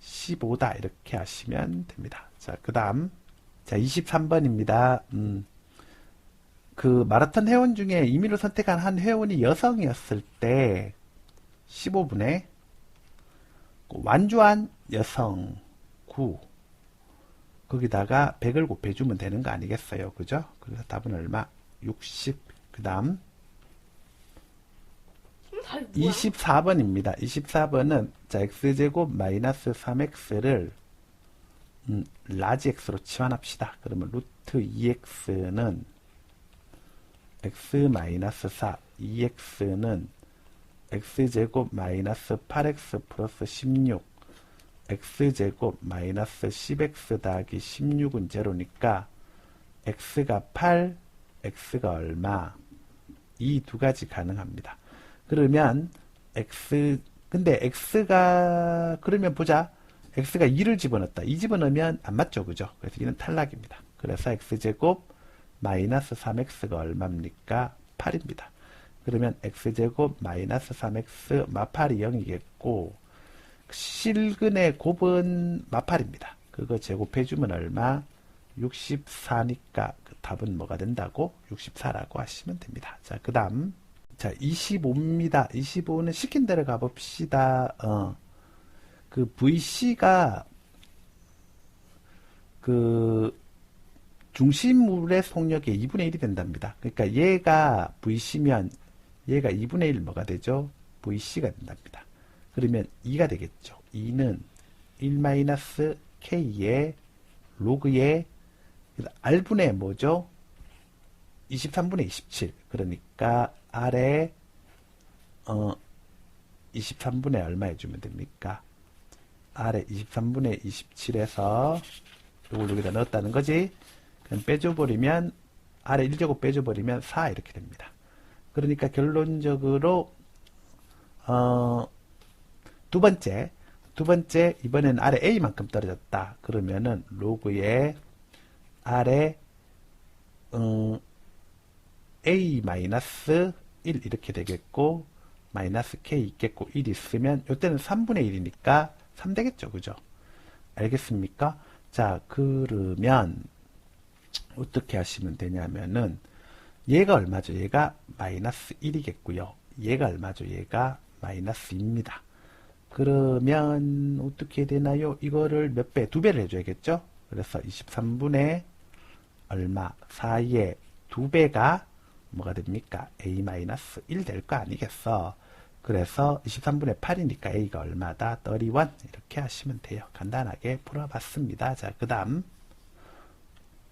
15다 이렇게 하시면 됩니다. 자, 그 다음 자, 23번입니다. 그 마라톤 회원 중에 임의로 선택한 한 회원이 여성이었을 때 15분에 완주한 여성 9 거기다가 100을 곱해주면 되는 거 아니겠어요? 그죠? 그래서 답은 얼마? 60. 그 다음 24번입니다. 24번은 자 x제곱 마이너스 3x를 라지 x로 치환합시다. 그러면 루트 2x는 x 마이너스 4, 2x는 x제곱 마이너스 8x 플러스 16 x제곱 마이너스 10x 더하기 16은 제로니까 x가 8, x가 얼마? 이 두 가지 가능합니다. 그러면 근데 x가 그러면 보자. x가 2를 집어넣었다. 2 집어넣으면 안 맞죠. 그죠? 그래서 이는 탈락입니다. 그래서 x제곱 마이너스 3x가 얼마입니까? 8입니다. 그러면 x제곱 마이너스 3x 마팔이 0이겠고 실근의 곱은 마팔입니다. 그거 제곱해주면 얼마? 64니까 그 답은 뭐가 된다고? 64라고 하시면 됩니다. 자, 그 다음 자 25입니다. 25는 시킨 대로 가봅시다. 그 VC가 그 중심물의 속력의 2분의 1이 된답니다. 그러니까 얘가 VC면 얘가 2분의 1 뭐가 되죠? VC가 된답니다. 그러면 2가 되겠죠. 2는 1-K의 로그의 R분의 뭐죠? 23분의 27. 그러니까 R에 23분의 얼마 해주면 됩니까? R에 23분의 27에서 이걸 여기다 넣었다는 거지. 그럼 빼줘버리면 R에 1제곱 빼줘버리면 4 이렇게 됩니다. 그러니까 결론적으로 두 번째 이번에는 R에 A만큼 떨어졌다. 그러면은 로그의 R에 A 마이너스 1 이렇게 되겠고 마이너스 K 있겠고 1 있으면 이때는 3분의 1이니까 3 되겠죠. 그죠? 알겠습니까? 자, 그러면 어떻게 하시면 되냐면은 얘가 얼마죠? 얘가 마이너스 1이겠고요. 얘가 얼마죠? 얘가 마이너스 2입니다. 그러면 어떻게 되나요? 이거를 몇 배? 2배를 해줘야겠죠? 그래서 23분의 얼마? 4의 2배가 뭐가 됩니까? A-1 될 거 아니겠어? 그래서 23분의 8이니까 A가 얼마다? 31 이렇게 하시면 돼요. 간단하게 풀어봤습니다. 자, 그 다음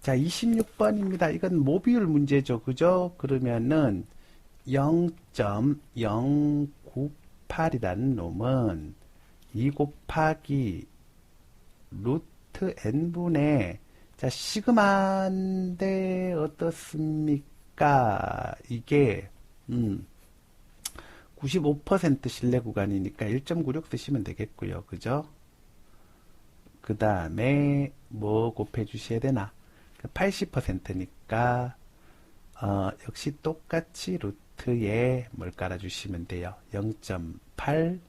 자 26번입니다. 이건 모비율 문제죠. 그죠? 그러면은 0.098이라는 놈은 2 곱하기 루트 n분의 자 시그마인데 어떻습니까? 이게 95% 신뢰 구간이니까 1.96 쓰시면 되겠고요. 그죠? 그 다음에 뭐 곱해 주셔야 되나? 80%니까 역시 똑같이 루트에 뭘 깔아주시면 돼요. 0.8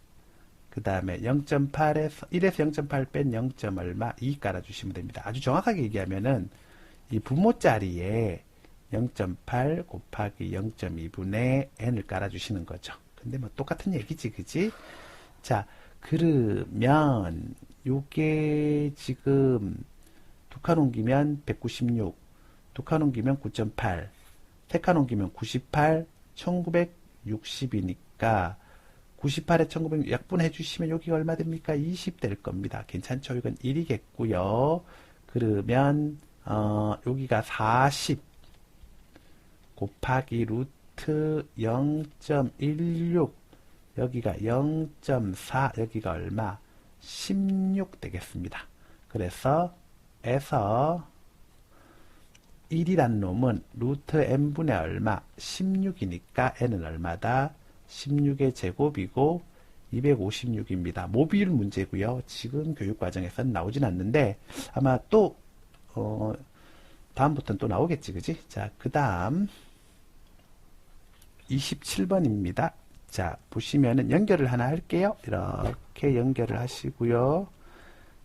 그 다음에 0.8에서 1에서 0.8 뺀 0. 얼마 2 깔아주시면 됩니다. 아주 정확하게 얘기하면은 이 분모 자리에 0.8 곱하기 0.2분의 n을 깔아주시는 거죠. 근데 뭐 똑같은 얘기지, 그지? 자, 그러면 요게 지금 두 칸 옮기면 196, 두 칸 옮기면 9.8, 세 칸 옮기면 98, 1960이니까 98에 1900 약분해 주시면 여기가 얼마 됩니까? 20 될 겁니다. 괜찮죠? 이건 1이겠고요. 그러면 여기가 40 곱하기 루트 0.16 여기가 0.4 여기가 얼마? 16 되겠습니다. 그래서 에서 1이란 놈은 루트 n분의 얼마? 16이니까 n은 얼마다? 16의 제곱이고 256입니다. 모비율 문제고요. 지금 교육과정에서는 나오진 않는데 아마 또 다음부터는 또 나오겠지, 그지? 자, 그 다음 27번입니다. 자, 보시면은 연결을 하나 할게요. 이렇게 연결을 하시고요.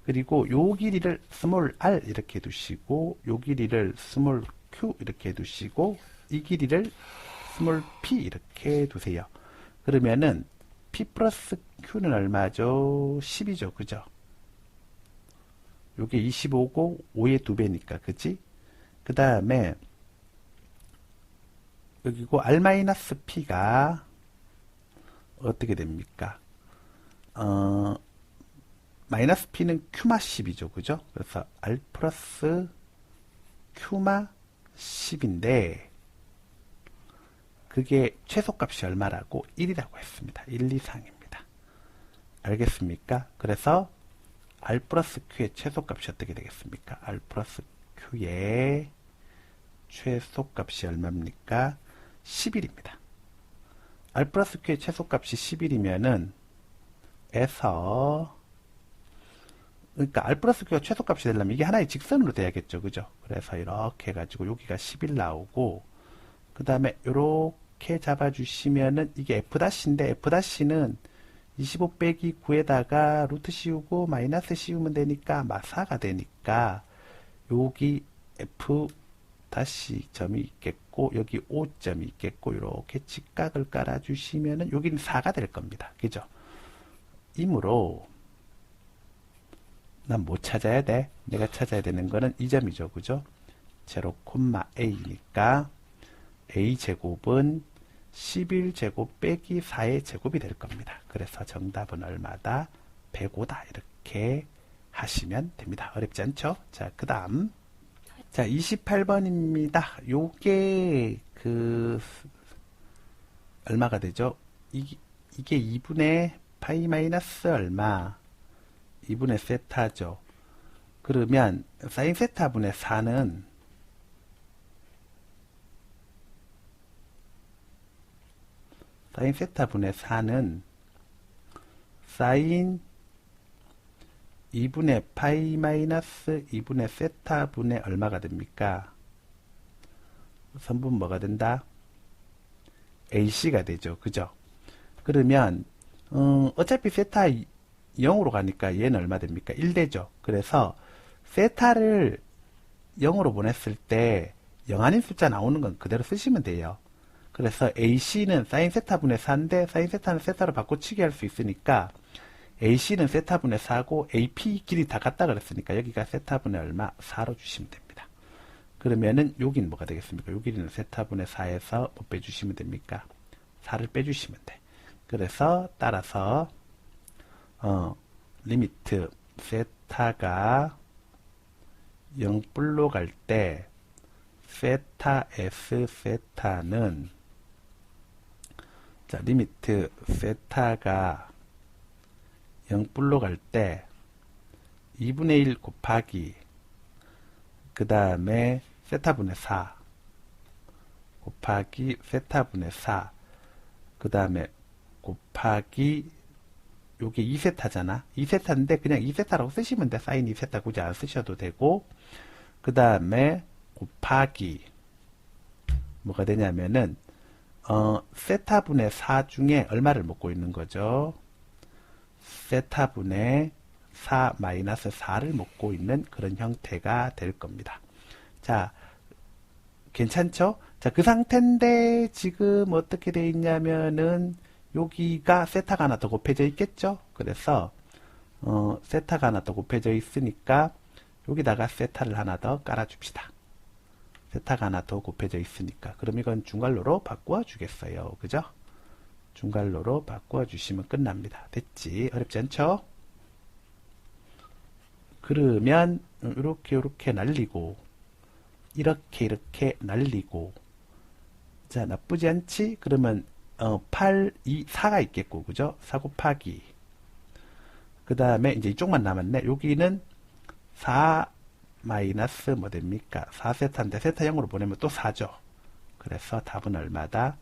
그리고 요 길이를 스몰 r 이렇게 두시고 요 길이를 스몰 q 이렇게 두시고 이 길이를 스몰 p 이렇게 두세요. 그러면은 p 플러스 q는 얼마죠? 10이죠. 그죠? 요게 25고 5의 2배니까 그지? 그 다음에 여기고 r-p가 어떻게 됩니까? 마이너스 p는 q마 10이죠. 그죠? 그래서 r 플러스 q마 10인데 그게 최소값이 얼마라고? 1이라고 했습니다. 1, 2, 3입니다. 알겠습니까? 그래서 r 플러스 q의 최소값이 어떻게 되겠습니까? r 플러스 q의 최소값이 얼마입니까? 11입니다. r 플러스 q의 최소값이 11이면은 에서 그러니까 r 플러스 q가 최소값이 되려면 이게 하나의 직선으로 돼야겠죠. 그죠? 그래서 이렇게 해가지고 여기가 11 나오고 그 다음에 이렇게 잡아주시면은 이게 f'인데 f'는 25 빼기 9에다가 루트 씌우고 마이너스 씌우면 되니까 마사가 되니까 여기 f 다시 점이 있겠고 여기 5점이 있겠고 이렇게 직각을 깔아주시면은 여기는 4가 될 겁니다. 그죠? 이므로 난 뭐 찾아야 돼? 내가 찾아야 되는 거는 이 점이죠. 그죠? 0,a니까 a제곱은 11제곱 빼기 4의 제곱이 될 겁니다. 그래서 정답은 얼마다? 105다. 이렇게 하시면 됩니다. 어렵지 않죠? 자, 그 다음. 자, 28번입니다. 요게, 얼마가 되죠? 이게 2분의 파이 마이너스 얼마? 2분의 세타죠. 그러면, 사인 세타분의 4는 사인 세타분의 4는 사인 2분의 파이 마이너스 2분의 세타분의 얼마가 됩니까? 선분 뭐가 된다? AC가 되죠. 그죠? 그러면 어차피 세타 0으로 가니까 얘는 얼마 됩니까? 1 되죠. 그래서 세타를 0으로 보냈을 때 0 아닌 숫자 나오는 건 그대로 쓰시면 돼요. 그래서 AC는 사인 세타분의 4인데 사인 세타는 세타로 바꿔치기 할 수 있으니까 AC는 세타분의 4고 AP 길이 다 같다 그랬으니까 여기가 세타분의 얼마? 4로 주시면 됩니다. 그러면은 여기는 뭐가 되겠습니까? 여기는 세타분의 4에서 뭐 빼주시면 됩니까? 4를 빼주시면 돼. 그래서 따라서 리미트 세타가 0불로 갈 때 세타 S 세타는 자 리미트 세타가 0불로 갈 때 2분의 1 곱하기 그 다음에 세타분의 4 곱하기 세타분의 4 그 다음에 곱하기 요게 2세타잖아. 2세타인데 그냥 2세타라고 쓰시면 돼. 사인 2세타 굳이 안 쓰셔도 되고 그 다음에 곱하기 뭐가 되냐면은 세타분의 4 중에 얼마를 먹고 있는 거죠? 세타분의 4 마이너스 4를 먹고 있는 그런 형태가 될 겁니다. 자, 괜찮죠? 자, 그 상태인데 지금 어떻게 돼 있냐면은 여기가 세타가 하나 더 곱해져 있겠죠? 그래서 세타가 하나 더 곱해져 있으니까 여기다가 세타를 하나 더 깔아줍시다. 세타가 하나 더 곱해져 있으니까 그럼 이건 중괄호로 바꾸어 주겠어요. 그죠? 중괄호로 바꾸어 주시면 끝납니다. 됐지? 어렵지 않죠? 그러면 이렇게 날리고 이렇게 날리고 자 나쁘지 않지? 그러면 8, 2, 4가 있겠고 그죠? 4 곱하기 그 다음에 이제 이쪽만 남았네. 여기는 4 마이너스 뭐 됩니까? 4세타인데 세타 0으로 보내면 또 4죠. 그래서 답은 얼마다?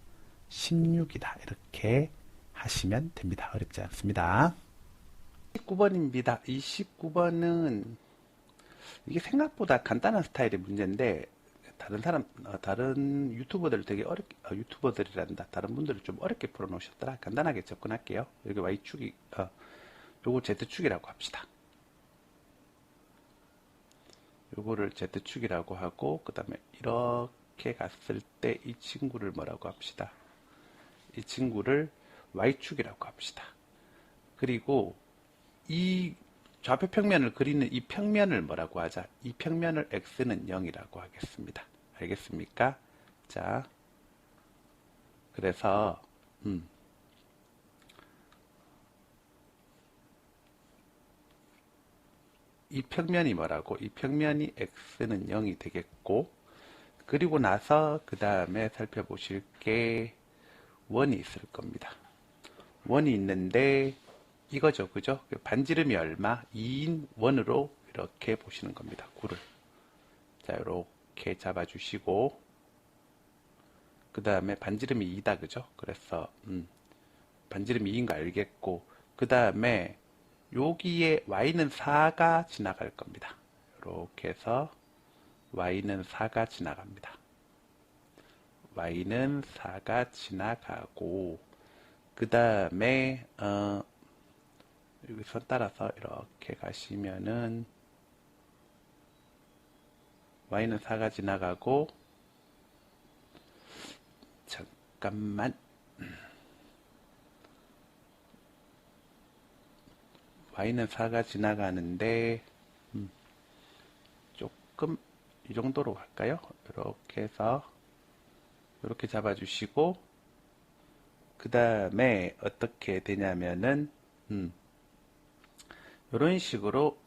16이다. 이렇게 하시면 됩니다. 어렵지 않습니다. 29번입니다. 29번은 이게 생각보다 간단한 스타일의 문제인데 다른 유튜버들 되게 유튜버들이란다. 다른 분들이 좀 어렵게 풀어놓으셨더라. 간단하게 접근할게요. 여기 Y축이 요거 Z축이라고 합시다. 요거를 Z축이라고 하고, 그 다음에 이렇게 갔을 때 이 친구를 뭐라고 합시다. 이 친구를 Y축이라고 합시다. 그리고 이 좌표 평면을 그리는 이 평면을 뭐라고 하자. 이 평면을 X는 0이라고 하겠습니다. 알겠습니까? 자, 그래서 이 평면이 뭐라고? 이 평면이 X는 0이 되겠고, 그리고 나서 그 다음에 살펴보실 게 원이 있을 겁니다. 원이 있는데 이거죠, 그죠? 반지름이 얼마? 2인 원으로 이렇게 보시는 겁니다. 9를. 자, 이렇게 잡아주시고, 그 다음에 반지름이 2다, 그죠? 그래서 반지름이 2인 거 알겠고, 그 다음에 여기에 y는 4가 지나갈 겁니다. 이렇게 해서 y는 4가 지나갑니다. y는 4가 지나가고, 그 다음에 여기 선 따라서 이렇게 가시면은 y는 4가 지나가고, 잠깐만, y는 4가 지나가는데 조금 이 정도로 갈까요? 이렇게 해서 이렇게 잡아주시고, 그 다음에 어떻게 되냐면은 이런 식으로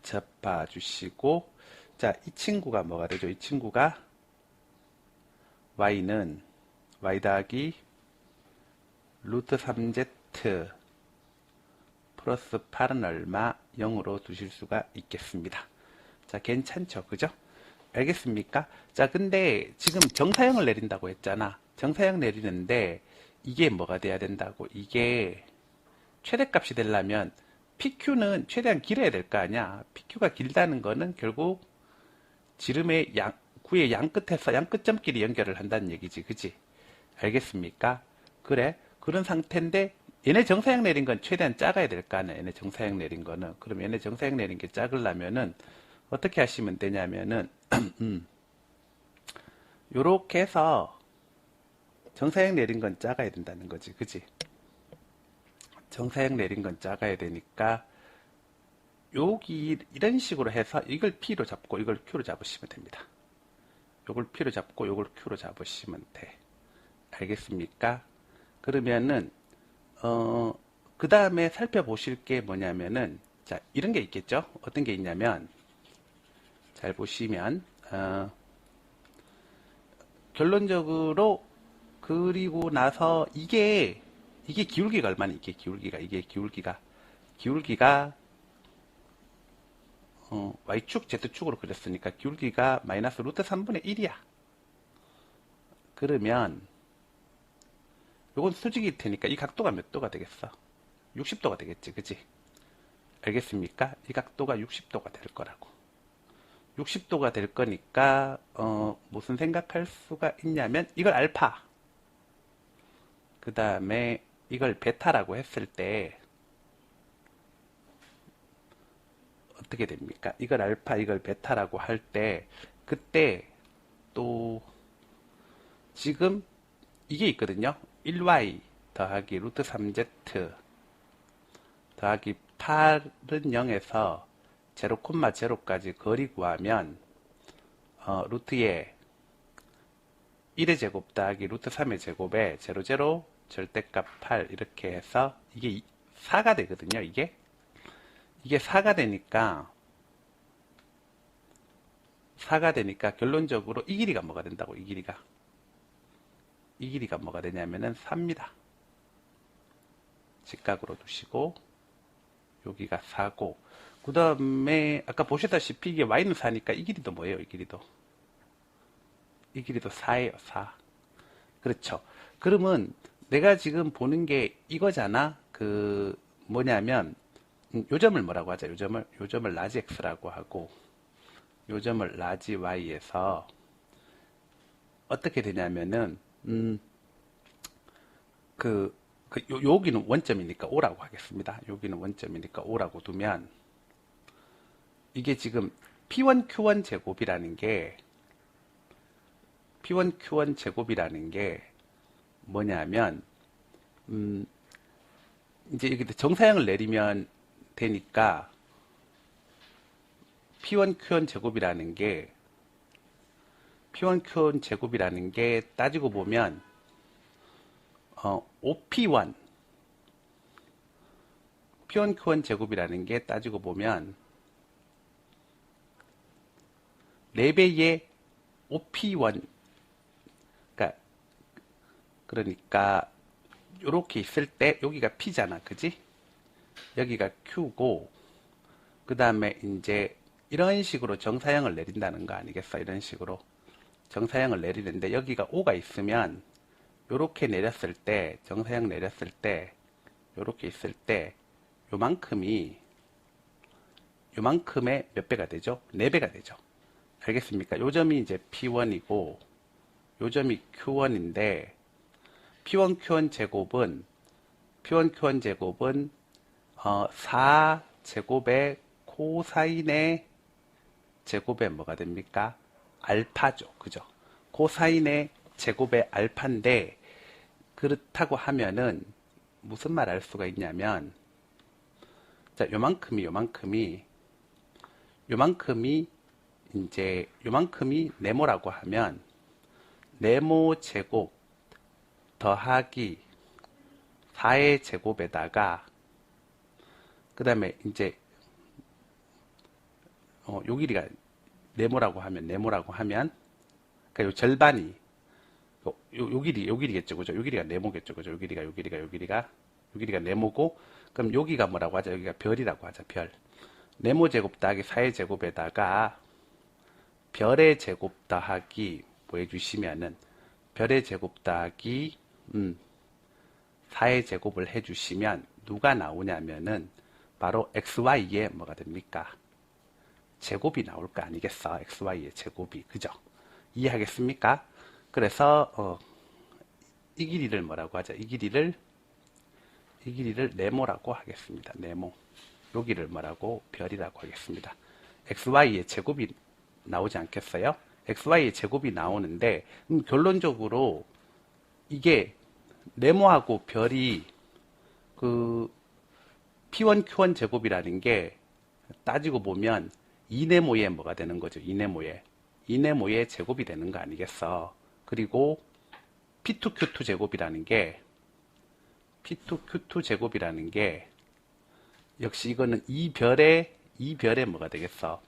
잡아주시고, 자, 이 친구가 뭐가 되죠? 이 친구가 y는 y 더하기 루트 3z 플러스 8은 얼마? 0으로 두실 수가 있겠습니다. 자, 괜찮죠? 그죠? 알겠습니까? 자, 근데 지금 정사형을 내린다고 했잖아. 정사형 내리는데 이게 뭐가 돼야 된다고? 이게 최대값이 되려면 PQ는 최대한 길어야 될 거 아니야. PQ가 길다는 거는 결국 지름의 구의 양 끝에서 양 끝점끼리 연결을 한다는 얘기지. 그지? 알겠습니까? 그래. 그런 상태인데 얘네 정사형 내린 건 최대한 작아야 될 거 아니야. 얘네 정사형 내린 거는. 그럼 얘네 정사형 내린 게 작으려면은 어떻게 하시면 되냐면은 요렇게 해서 정사형 내린 건 작아야 된다는 거지. 그지? 정사형 내린 건 작아야 되니까 여기 이런 식으로 해서 이걸 P로 잡고 이걸 Q로 잡으시면 됩니다. 요걸 P로 잡고 요걸 Q로 잡으시면 돼. 알겠습니까? 그러면은 그 다음에 살펴보실 게 뭐냐면은, 자, 이런 게 있겠죠? 어떤 게 있냐면, 잘 보시면, 결론적으로, 그리고 나서, 이게 기울기가 얼마나, 이게 기울기가, Y축, Z축으로 그렸으니까, 기울기가 마이너스 루트 3분의 1이야. 그러면, 요건 수직일 테니까 이 각도가 몇 도가 되겠어? 60도가 되겠지, 그지? 알겠습니까? 이 각도가 60도가 될 거라고. 60도가 될 거니까 무슨 생각할 수가 있냐면 이걸 알파, 그 다음에 이걸 베타라고 했을 때 어떻게 됩니까? 이걸 알파, 이걸 베타라고 할 때 그때 또 지금 이게 있거든요. 1y 더하기 루트 3z 더하기 8은 0에서 0,0까지 거리 구하면 루트에 1의 제곱 더하기 루트 3의 제곱에 00 절대값 8 이렇게 해서 이게 4가 되거든요. 이게 4가 되니까 결론적으로 이 길이가 뭐가 된다고? 이 길이가 뭐가 되냐면은 4입니다. 직각으로 두시고 여기가 4고, 그 다음에 아까 보셨다시피 이게 y는 4니까 이 길이도 뭐예요? 이 길이도 4예요. 4. 그렇죠. 그러면 내가 지금 보는 게 이거잖아. 그 뭐냐면 요점을 뭐라고 하자. 요점을 라지 x라고 하고 요점을 라지 y에서 어떻게 되냐면은 여기는 원점이니까 O라고 하겠습니다. 여기는 원점이니까 O라고 두면 이게 지금 P1Q1 제곱이라는 게 뭐냐면 이제 여기 정사형을 내리면 되니까 P1Q1 제곱이라는 게 따지고 보면 OP1 P1Q1 제곱이라는 게 따지고 보면 4배의 OP1 그러니까 요렇게 있을 때 여기가 P잖아, 그지? 여기가 Q고 그 다음에 이제 이런 식으로 정사형을 내린다는 거 아니겠어? 이런 식으로 정사형을 내리는데 여기가 O가 있으면 요렇게 내렸을 때 정사형 내렸을 때 요렇게 있을 때 요만큼의 몇 배가 되죠? 4배가 되죠. 알겠습니까? 요 점이 이제 P1이고 요 점이 Q1인데 P1Q1 제곱은 4제곱의 코사인의 제곱에 뭐가 됩니까? 알파죠. 그죠? 코사인의 제곱의 알파인데 그렇다고 하면은 무슨 말 할 수가 있냐면 자, 요만큼이 네모라고 하면 네모 제곱 더하기 4의 제곱에다가 그 다음에 이제 요 길이가 네모라고 하면 그러니까 요 절반이 요 길이겠죠, 그죠? 요 길이가 네모겠죠, 그죠? 요 길이가 네모고 그럼 여기가 뭐라고 하죠? 여기가 별이라고 하죠, 별. 네모 제곱 더하기 4의 제곱에다가 별의 제곱 더하기 뭐 해주시면은 별의 제곱 더하기 4의 제곱을 해주시면 누가 나오냐면은 바로 XY의 뭐가 됩니까? 제곱이 나올 거 아니겠어? XY의 제곱이. 그죠? 이해하겠습니까? 그래서 이 길이를 뭐라고 하죠? 이 길이를 네모라고 하겠습니다. 네모. 여기를 뭐라고? 별이라고 하겠습니다. XY의 제곱이 나오지 않겠어요? XY의 제곱이 나오는데 결론적으로 이게 네모하고 별이 그 P1Q1 제곱이라는 게 따지고 보면 이네모의 뭐가 되는 거죠. 이네모의 제곱이 되는 거 아니겠어. 그리고 P2Q2 제곱이라는 게 역시 이거는 이 별의 뭐가 되겠어.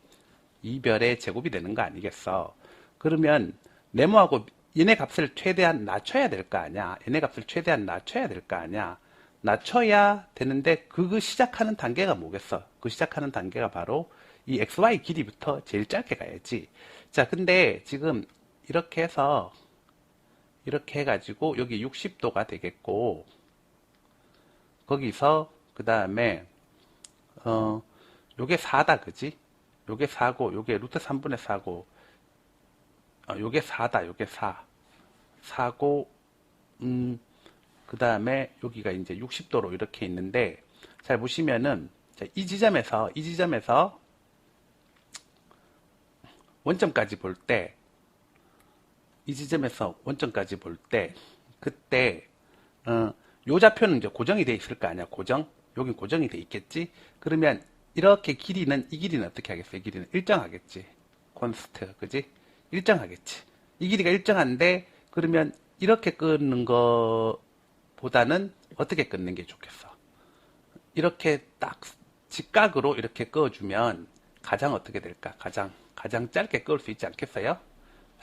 이 별의 제곱이 되는 거 아니겠어. 그러면 네모하고 얘네 값을 최대한 낮춰야 될 거 아니야. 낮춰야 되는데 그 시작하는 단계가 뭐겠어? 그 시작하는 단계가 바로 이 XY 길이부터 제일 짧게 가야지. 자, 근데 지금 이렇게 해가지고 여기 60도가 되겠고 거기서 그 다음에 요게 4다, 그지? 요게 4고 요게 루트 3분의 4고 요게 4다, 요게 4고 그 다음에 여기가 이제 60도로 이렇게 있는데 잘 보시면은 자, 이 지점에서 원점까지 볼 때 그때 요 좌표는 이제 고정이 돼 있을 거 아니야. 여긴 고정이 돼 있겠지. 그러면 이렇게 이 길이는 어떻게 하겠어? 이 길이는 일정하겠지. 콘스트, 그지? 일정하겠지. 이 길이가 일정한데 그러면 이렇게 끊는 거보다는 어떻게 끊는 게 좋겠어? 이렇게 딱 직각으로 이렇게 그어주면 가장 어떻게 될까? 가장 짧게 그을 수 있지 않겠어요?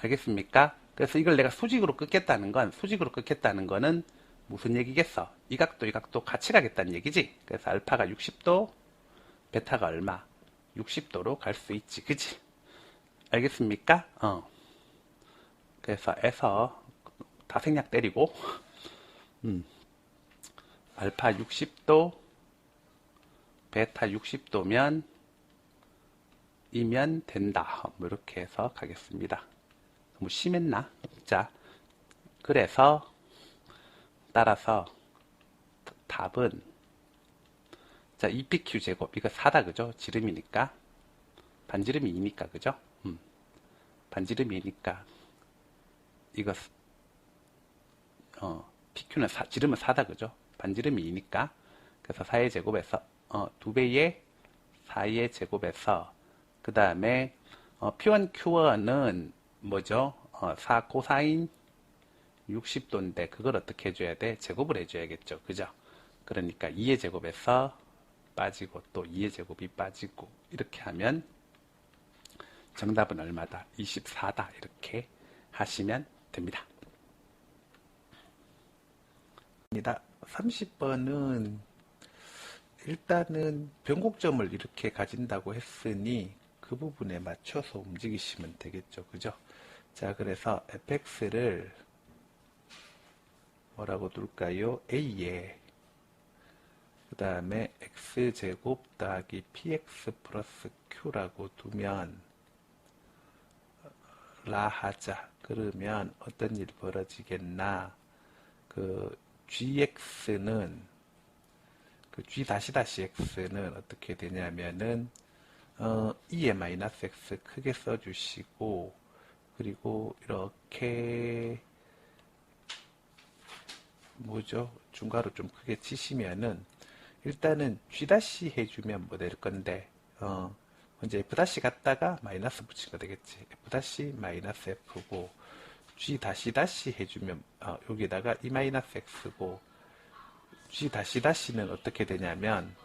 알겠습니까? 그래서 이걸 내가 수직으로 끊겠다는 거는 무슨 얘기겠어? 이 각도 같이 가겠다는 얘기지? 그래서 알파가 60도, 베타가 얼마? 60도로 갈 수 있지. 그치? 알겠습니까? 그래서 다 생략 때리고 알파 60도, 베타 60도면 이면 된다. 뭐 이렇게 해서 가겠습니다. 너무 심했나? 자, 그래서 따라서 답은 자 2PQ 제곱 이거 4다, 그죠? 지름이니까 반지름이 2니까, 그죠? 반지름이 2니까, 이거, PQ는 지름은 4다, 그죠? 반지름이 2니까, 그래서 4의 제곱에서, 2배의 4의 제곱에서, 그 다음에, P1, Q1은 뭐죠? 4 코사인 60도인데, 그걸 어떻게 해줘야 돼? 제곱을 해줘야겠죠, 그죠? 그러니까 2의 제곱에서 빠지고, 또 2의 제곱이 빠지고, 이렇게 하면, 정답은 얼마다? 24다. 이렇게 하시면 됩니다. 30번은 일단은 변곡점을 이렇게 가진다고 했으니 그 부분에 맞춰서 움직이시면 되겠죠. 그죠? 자, 그래서 fx를 뭐라고 둘까요? a에 그 다음에 x제곱 더하기 px 플러스 q라고 두면 라 하자. 그러면 어떤 일이 벌어지겠나? 그 gx는 그 g 다시 x는 어떻게 되냐면은 2의 마이너스 x 크게 써주시고 그리고 이렇게 뭐죠? 중괄호 좀 크게 치시면은 일단은 g 다시 해주면 뭐 될 건데 이제 f 다시 갔다가 마이너스 붙인 거 되겠지. f 다시 마이너스 f고 g 다시 다시 해주면 여기다가 e 마이너스 x고 g 다시 다시는 어떻게 되냐면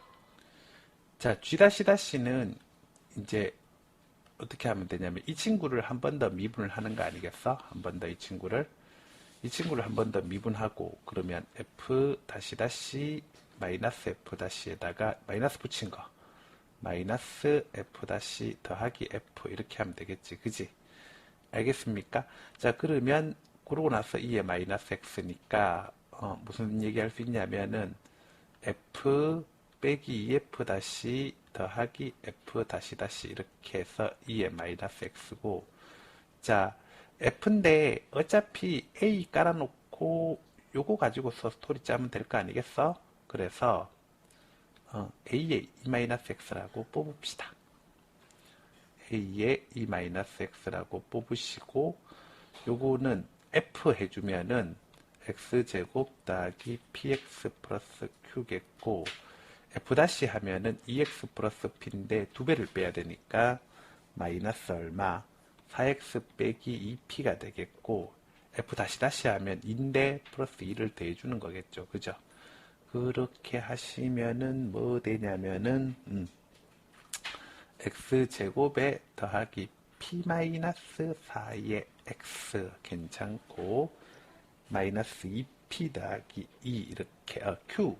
자 g 다시 다시는 이제 어떻게 하면 되냐면 이 친구를 한 번 더 미분을 하는 거 아니겠어? 한 번 더 이 친구를 한 번 더 미분하고 그러면 f 다시 다시 마이너스 f 다시에다가 마이너스 붙인 거 마이너스 f 다시 더하기 f 이렇게 하면 되겠지, 그지? 알겠습니까? 자, 그러면 그러고 나서 2의 마이너스 x니까 무슨 얘기할 수 있냐면은 f 빼기 2f 다시 더하기 f 다시 다시 이렇게 해서 2의 마이너스 x고 자 f인데 어차피 a 깔아놓고 요거 가지고서 스토리 짜면 될 거 아니겠어? 그래서 a의 e-x라고 뽑읍시다. a의 e-x라고 뽑으시고 요거는 f 해주면은 x제곱 더하기 px 플러스 q겠고 f 다시 하면은 2x 플러스 p인데 2배를 빼야 되니까 마이너스 얼마 4x 빼기 2p가 되겠고 f 다시 다시 하면 인데 플러스 2를 더해주는 거겠죠, 그죠? 그렇게 하시면은 뭐 되냐면은 x제곱에 더하기 p-4의 x 괜찮고 마이너스 2p 더하기 2 이렇게 q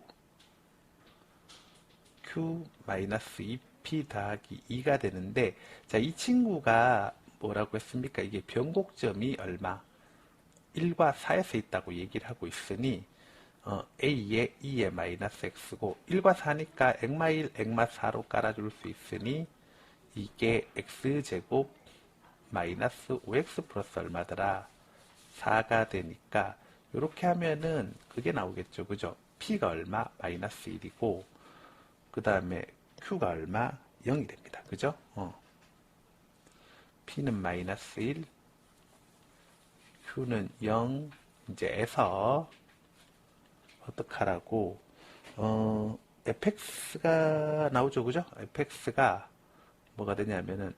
마이너스 2p 더하기 2가 되는데 자, 이 친구가 뭐라고 했습니까? 이게 변곡점이 얼마? 1과 4에서 있다고 얘기를 하고 있으니 a의 2의 마이너스 x고 1과 4니까 액마 1, 액마 4로 깔아줄 수 있으니 이게 x제곱 마이너스 5x 플러스 얼마더라? 4가 되니까 이렇게 하면은 그게 나오겠죠. 그죠? p가 얼마? 마이너스 1이고 그 다음에 q가 얼마? 0이 됩니다. 그죠? p는 마이너스 1 q는 0 이제 에서 어떡하라고 fx가 나오죠. 그죠? fx가 뭐가 되냐면은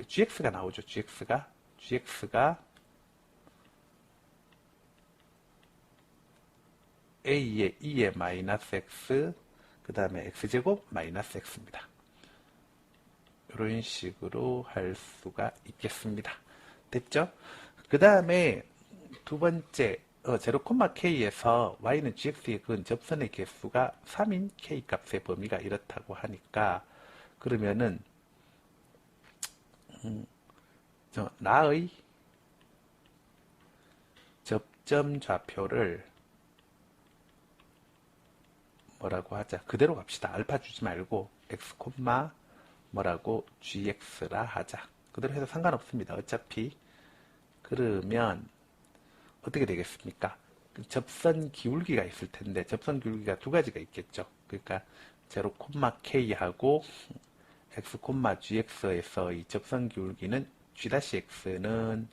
gx가 나오죠. gx가 a의 2의 마이너스 x 그 다음에 x제곱 마이너스 x입니다. 이런 식으로 할 수가 있겠습니다. 됐죠? 그 다음에 두 번째 0,k에서 y는 gx에 그은 접선의 개수가 3인 k 값의 범위가 이렇다고 하니까 그러면은 나의 접점 좌표를 뭐라고 하자. 그대로 갑시다. 알파 주지 말고 x, 뭐라고 gx라 하자. 그대로 해도 상관없습니다. 어차피 그러면 어떻게 되겠습니까? 그 접선 기울기가 있을 텐데 접선 기울기가 두 가지가 있겠죠. 그러니까 0,k하고 x, gx에서 이 접선 기울기는 g-x는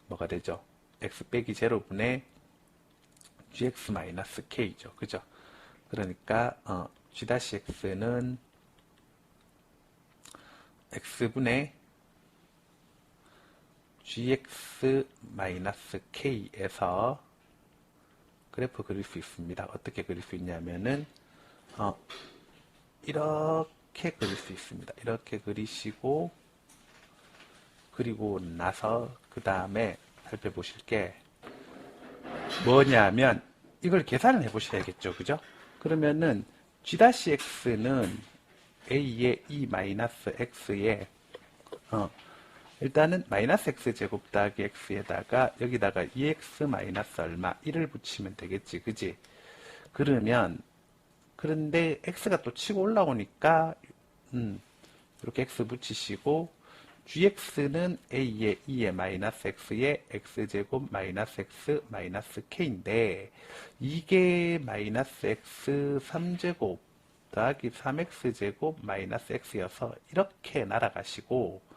뭐가 되죠? x 빼기 제로분의 gx-k죠. 그죠? 그러니까 g-x는 x분의 gx-k에서 그래프 그릴 수 있습니다. 어떻게 그릴 수 있냐면은 이렇게 그릴 수 있습니다. 이렇게 그리시고 그리고 나서 그 다음에 살펴보실 게 뭐냐면 이걸 계산을 해보셔야겠죠. 그죠? 그러면은 g-x는 a의 e-x에 일단은 마이너스 x제곱 더하기 x에다가 여기다가 2x 마이너스 얼마 1을 붙이면 되겠지. 그지? 그러면 그런데 x가 또 치고 올라오니까 이렇게 x 붙이시고 gx는 a의 2의 마이너스 x의 x제곱 마이너스 x 마이너스 k인데 이게 마이너스 x 3제곱 더하기 3x제곱 마이너스 x여서 이렇게 날아가시고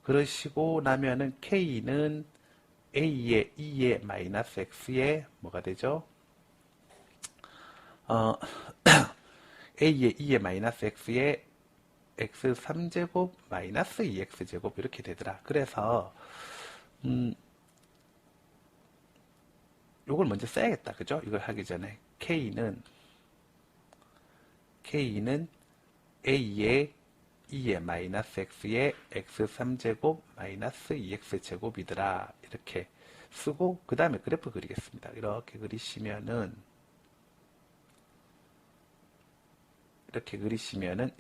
그러시고 나면은 k는 a의 2의 마이너스 x의 뭐가 되죠? a의 2의 마이너스 x의 x 3제곱 마이너스 2x제곱 이렇게 되더라. 그래서 요걸 먼저 써야겠다. 그죠? 이걸 하기 전에 k는 a의 2의 마이너스 x의 x 3제곱 마이너스 2x제곱이더라. 이렇게 쓰고 그 다음에 그래프 그리겠습니다. 이렇게 그리시면은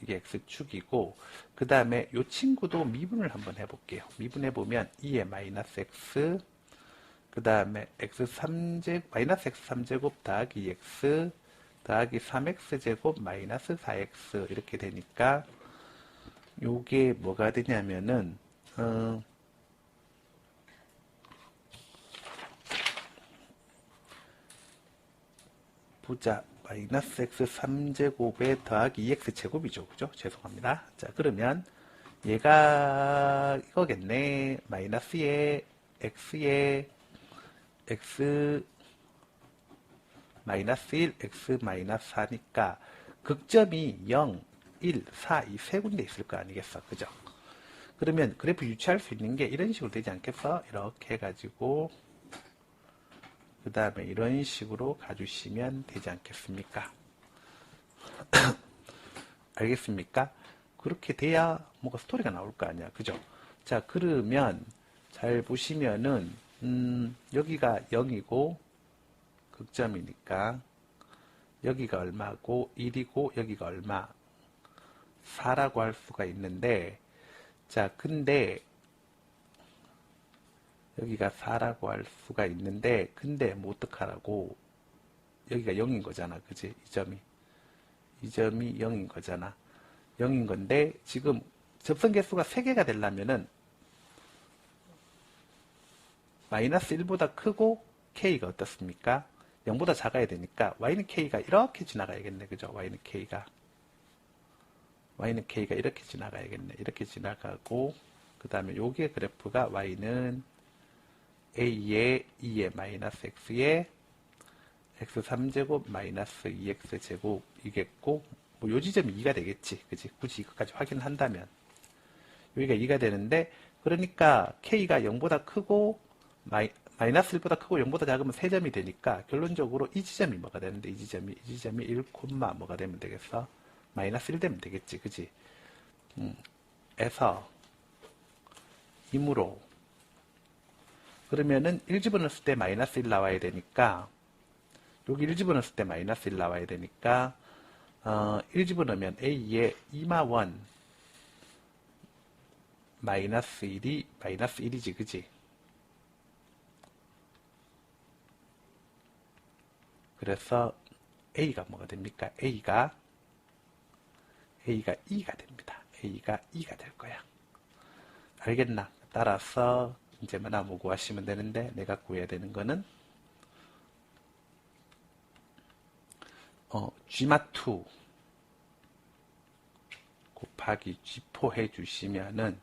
이게 x축이고 그 다음에 이 친구도 미분을 한번 해볼게요. 미분해보면 2의 마이너스 x 그 다음에 x 3제곱 마이너스 x 3제곱 더하기 x 더하기 3x제곱 마이너스 4x 이렇게 되니까 요게 뭐가 되냐면은 보자 마이너스 x 3제곱에 더하기 2x 제곱이죠. 그죠? 죄송합니다. 자 그러면 얘가 이거겠네. 마이너스에 x에 x 마이너스 1, x 마이너스 4니까 극점이 0, 1, 4 이 세 군데 있을 거 아니겠어. 그죠? 그러면 그래프 유추할 수 있는 게 이런 식으로 되지 않겠어? 이렇게 해가지고 그 다음에 이런 식으로 가주시면 되지 않겠습니까? 알겠습니까? 그렇게 돼야 뭔가 스토리가 나올 거 아니야. 그죠? 자, 그러면 잘 보시면은 여기가 0이고 극점이니까 여기가 얼마고 1이고 여기가 얼마 4라고 할 수가 있는데 자, 근데 여기가 4라고 할 수가 있는데 근데 뭐 어떡하라고 여기가 0인 거잖아. 그지? 이 점이 0인 거잖아. 0인 건데 지금 접선 개수가 3개가 되려면은 마이너스 1보다 크고 k가 어떻습니까? 0보다 작아야 되니까 y는 k가 이렇게 지나가야겠네. 그죠? y는 k가 이렇게 지나가야겠네. 이렇게 지나가고 그 다음에 요게 그래프가 y는 a의 2의 마이너스 x의 x 3제곱 마이너스 2x제곱이겠고 뭐 요 지점이 2가 되겠지. 그지? 굳이 이것까지 확인한다면 여기가 2가 되는데 그러니까 k가 0보다 크고 마이너스 1보다 크고 0보다 작으면 3점이 되니까 결론적으로 이 지점이 뭐가 되는데 이 지점이 1, 뭐가 되면 되겠어? 마이너스 1 되면 되겠지. 그지? 에서 이므로 그러면은 1 집어넣었을 때 마이너스 1 나와야 되니까 여기 1 집어넣었을 때 마이너스 1 나와야 되니까 1 집어넣으면 a의 2마1 마이너스 1이 마이너스 1이지. 그지? 그래서 a가 뭐가 됩니까? a가 2가 됩니다. a가 2가 될 거야. 알겠나? 따라서 이제 나무 구하시면 되는데 내가 구해야 되는 거는 G마2 곱하기 곱하기 G4 해주시면은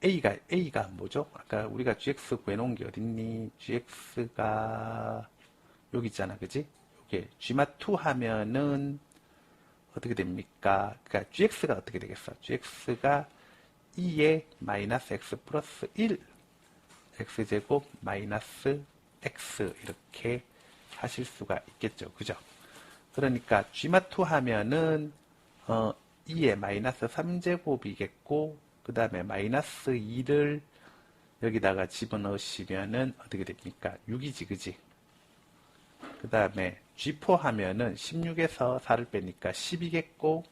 A가 뭐죠? 아까 우리가 GX 구해놓은 게 어딨니? GX가 여기 있잖아, 그지? 이게 G마2 하면은 어떻게 됩니까? 그러니까 GX가 어떻게 되겠어? GX가 2에 마이너스 X 플러스 1 X제곱 마이너스 X 이렇게 하실 수가 있겠죠. 그죠? 그러니까 G마2 하면은 2에 마이너스 3제곱이겠고 그 다음에 마이너스 2를 여기다가 집어넣으시면은 어떻게 됩니까? 6이지, 그지? 그 다음에 G4 하면은 16에서 4를 빼니까 10이겠고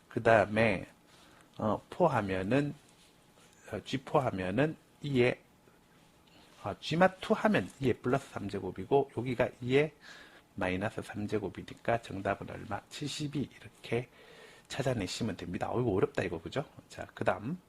그 다음에 4 하면은 G4 하면은 2에 G마2 하면 2에 플러스 3제곱이고 여기가 2에 마이너스 3제곱이니까 정답은 얼마? 72 이렇게 찾아내시면 됩니다. 이거 어렵다 이거 그죠? 자, 그 다음